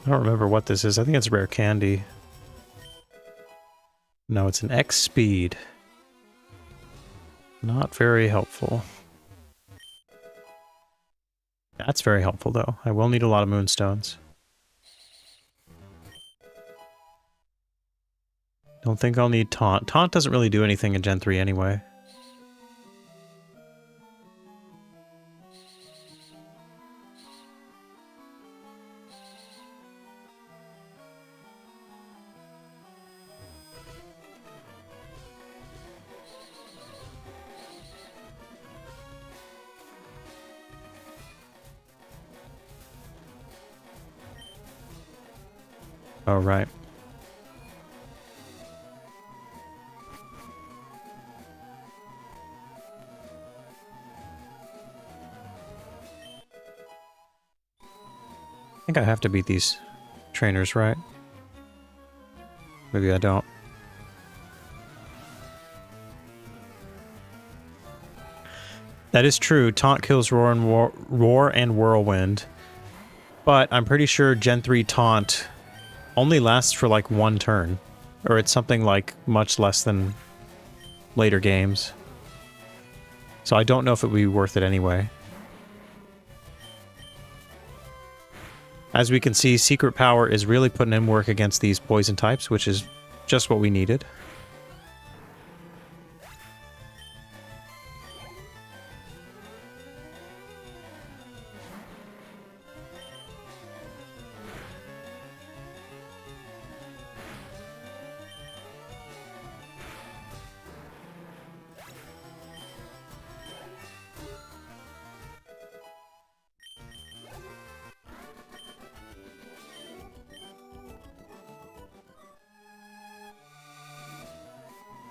Speaker 1: I don't remember what this is. I think it's rare candy. No, it's an X speed. Not very helpful. That's very helpful, though. I will need a lot of moonstones. Don't think I'll need Taunt. Taunt doesn't really do anything in Gen 3 anyway. Oh, right. I think I have to beat these trainers, right? Maybe I don't. That is true. Taunt kills Roar and Whirlwind. But I'm pretty sure Gen 3 Taunt only lasts for like 1 turn. Or it's something like much less than later games. So I don't know if it would be worth it anyway. As we can see, Secret Power is really putting in work against these poison types, which is Just what we needed.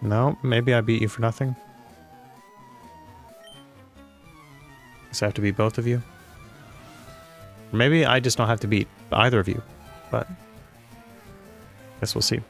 Speaker 1: No, maybe I beat you for nothing. Guess I have to beat both of you. Maybe I just don't have to beat either of you, but guess we'll see.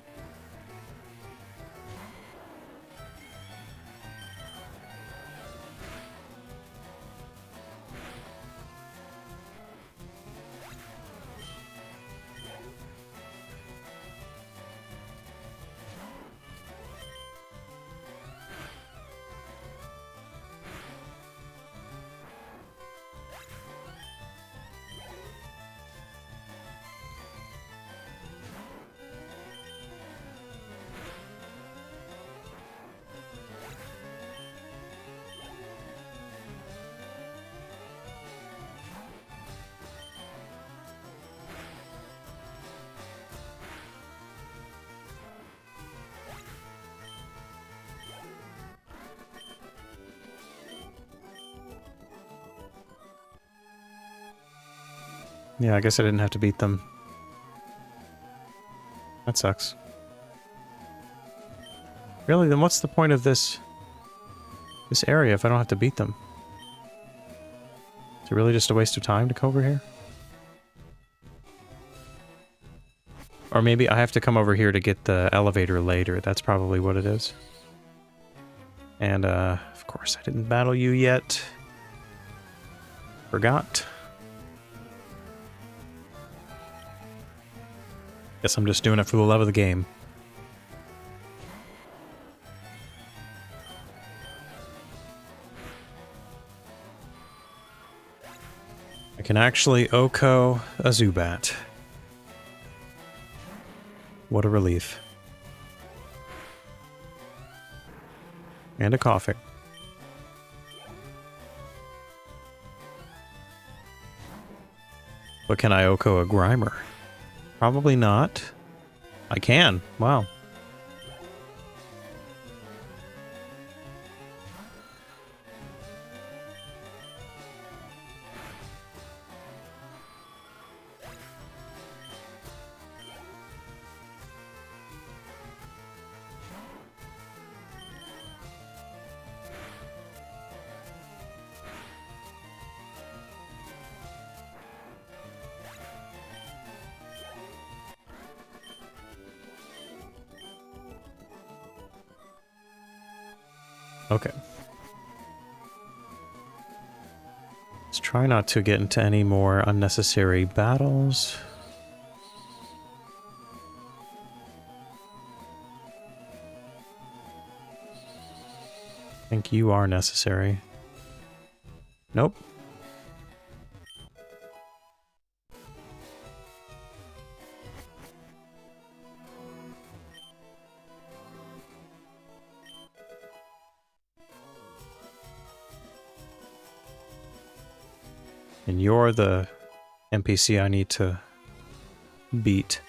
Speaker 1: Yeah, I guess I didn't have to beat them. That sucks. Really, then what's the point of this area if I don't have to beat them? Is it really just a waste of time to come over here? Or maybe I have to come over here to get the elevator later. That's probably what it is. And, of course, I didn't battle you yet. Forgot. Guess I'm just doing it for the love of the game. I can actually Oko a Zubat. What a relief. And a coughing. But can I Oko a Grimer? Probably not. I can. Wow. Okay. Let's try not to get into any more unnecessary battles. I think you are necessary. Nope. And you're the NPC I need to beat.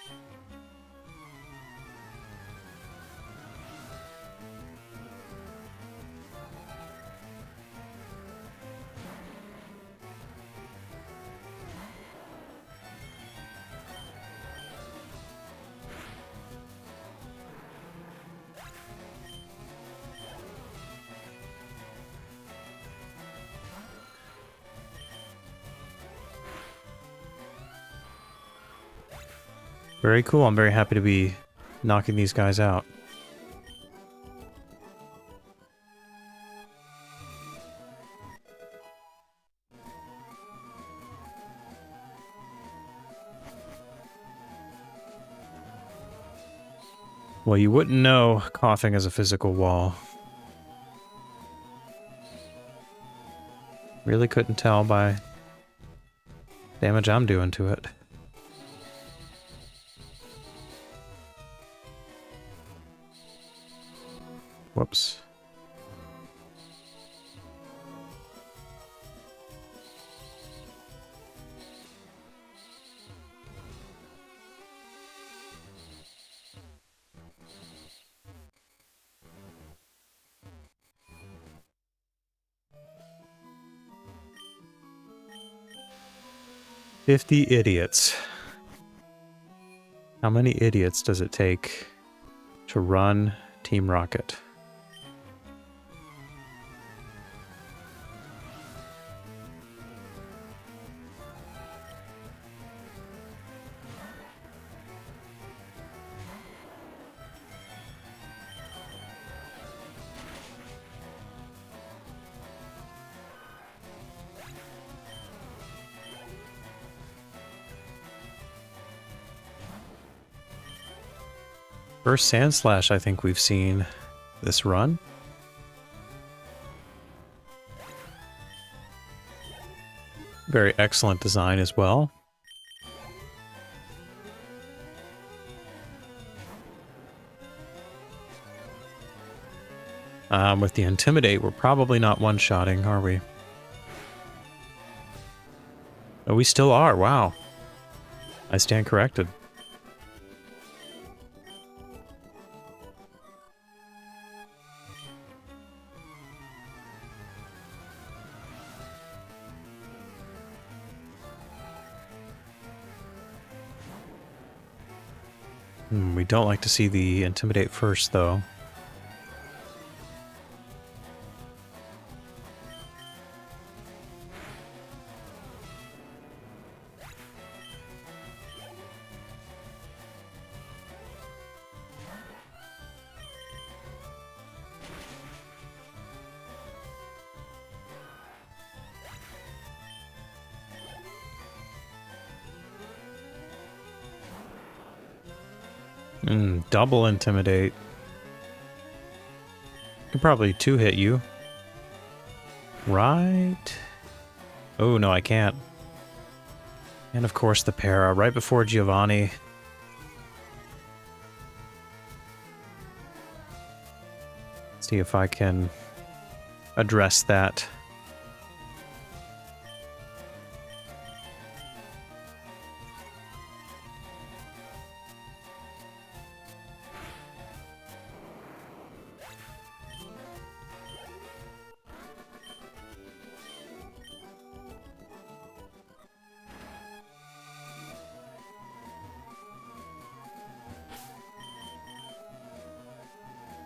Speaker 1: Very cool. I'm very happy to be knocking these guys out. Well, you wouldn't know coughing is a physical wall. Really couldn't tell by damage I'm doing to it. 50 idiots. How many idiots does it take to run Team Rocket? First Sand Slash I think we've seen this run. Very excellent design as well. With the Intimidate, we're probably not one-shotting, are we? Oh, we still are, wow. I stand corrected. We don't like to see the Intimidate first, though. Double Intimidate. Could probably two-hit you. Right? Oh, no, I can't. And of course the para, right before Giovanni. See if I can address that.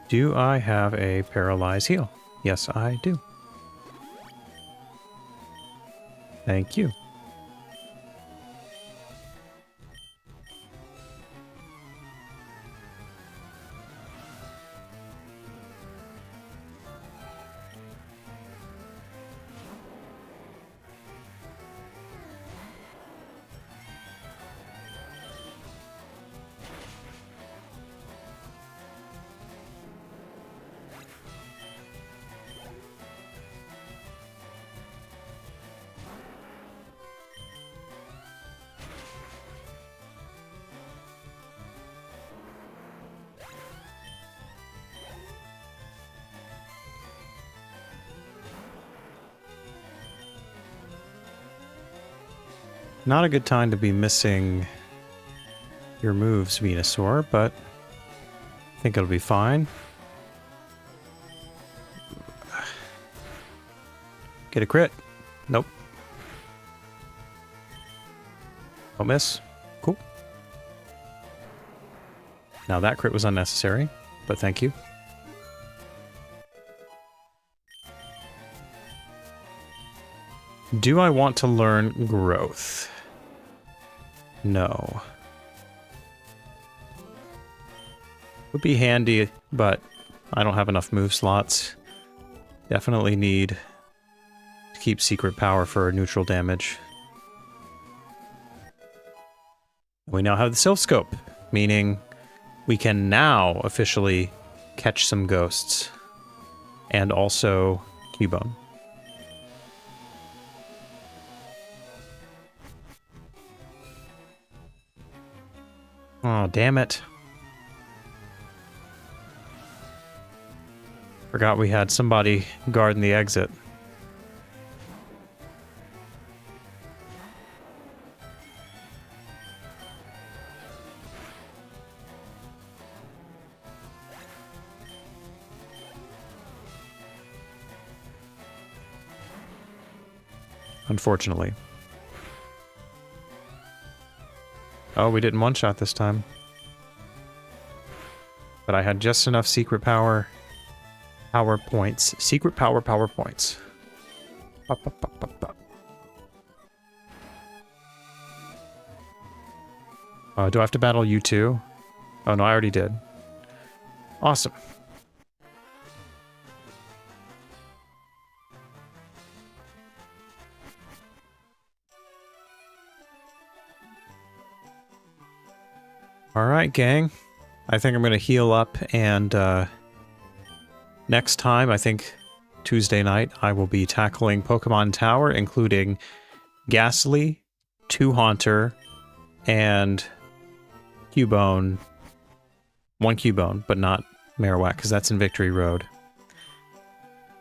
Speaker 1: Do I have a Paralyze Heal? Yes, I do. Thank you. Not a good time to be missing your moves, Venusaur, but I think it'll be fine. Get a crit. Nope. Don't miss. Cool. Now that crit was unnecessary, but thank you. Do I want to learn Growth? No. Would be handy, but I don't have enough move slots. Definitely need to keep Secret Power for neutral damage. We now have the Sylph Scope, meaning we can now officially catch some ghosts. And also Cubone. Oh, damn it. Forgot we had somebody guarding the exit. Unfortunately. Oh, we didn't one-shot this time. But I had just enough secret power points. Secret power points. Pop, pop, pop, pop, pop. Do I have to battle you too? Oh no, I already did. Awesome. Alright, gang. I think I'm going to heal up, and next time, I think Tuesday night, I will be tackling Pokemon Tower, including Ghastly, Two Haunter, and Cubone. One Cubone, but not Marowak, because that's in Victory Road.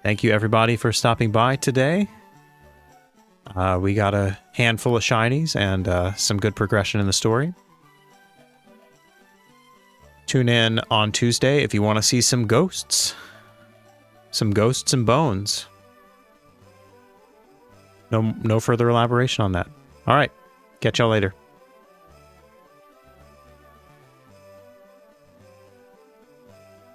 Speaker 1: Thank you, everybody, for stopping by today. We got a handful of shinies and some good progression in the story. Tune in on Tuesday if you want to see some ghosts. Some ghosts and bones. No further elaboration on that. All right. Catch y'all later.